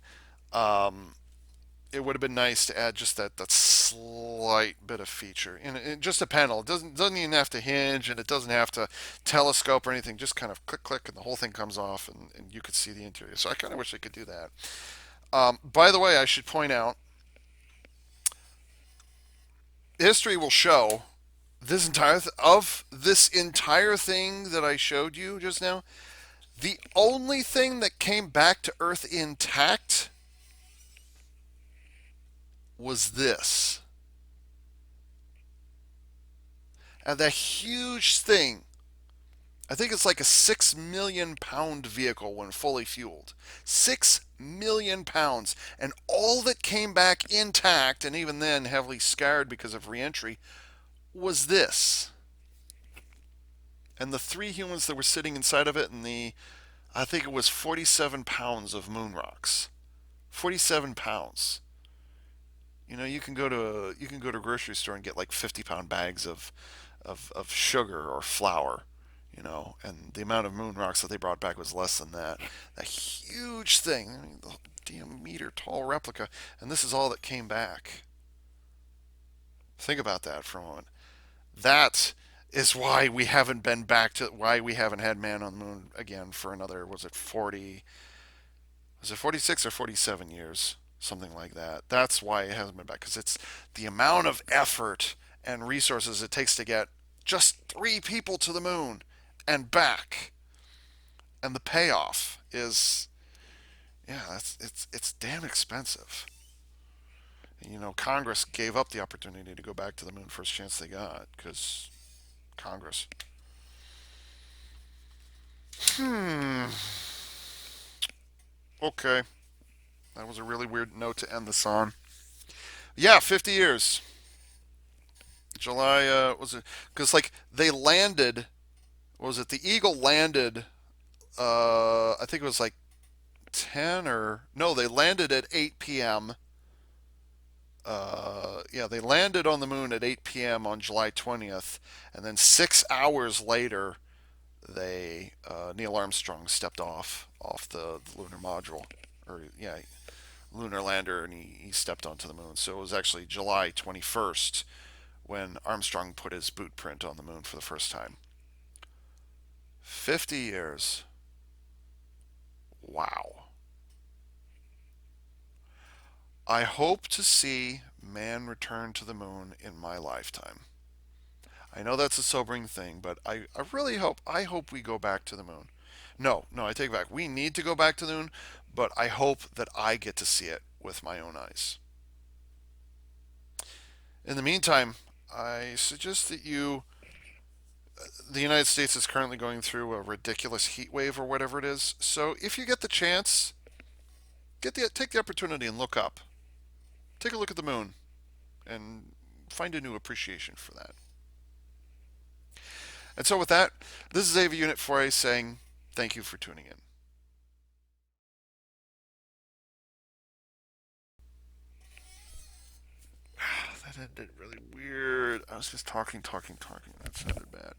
um, it would have been nice to add just that slight bit of feature just a panel. It doesn't even have to hinge, and it doesn't have to telescope or anything. Just kind of click click, and the whole thing comes off, and you could see the interior. So I kind of wish I could do that. By the way, I should point out, history will show this entire thing that I showed you just now. The only thing that came back to Earth intact was this. And that huge thing, I think it's like a 6 million pound vehicle when fully fueled. 6 million pounds. And all that came back intact, and even then heavily scarred because of reentry, was this. And the three humans that were sitting inside of it, and I think it was 47 pounds of moon rocks. 47 pounds. You can go to a grocery store and get like 50-pound bags of sugar or flour, and the amount of moon rocks that they brought back was less than that. That huge thing, I mean, the damn meter tall replica, and this is all that came back. Think about that for a moment. That is why we haven't had man on the moon again for another, was it 46 or 47 years? Something like that. That's why it hasn't been back, because it's the amount of effort and resources it takes to get just three people to the moon and back. And the payoff is, yeah, it's damn expensive. Congress gave up the opportunity to go back to the moon first chance they got because Congress. Hmm. Okay. That was a really weird note to end this on. Yeah, 50 years. July was it? Because like they landed. What was it? The Eagle landed. I think it was like 10 or no. They landed at 8 p.m. Yeah, they landed on the moon at 8 p.m. on July 20th, and then 6 hours later, they Neil Armstrong stepped off the lunar module, or yeah, lunar lander, and he stepped onto the moon. So it was actually July 21st when Armstrong put his boot print on the moon for the first time. 50 years. Wow. I hope to see man return to the moon in my lifetime. I know that's a sobering thing, but I really hope we go back to the moon. No, no, I take it back. We need to go back to the moon, but I hope that I get to see it with my own eyes. In the meantime, I suggest that the United States is currently going through a ridiculous heat wave or whatever it is. So if you get the chance, take the opportunity and look up. Take a look at the moon and find a new appreciation for that. And so with that, this is AV Unit 4A saying thank you for tuning in. That ended really weird. I was just talking. That sounded bad.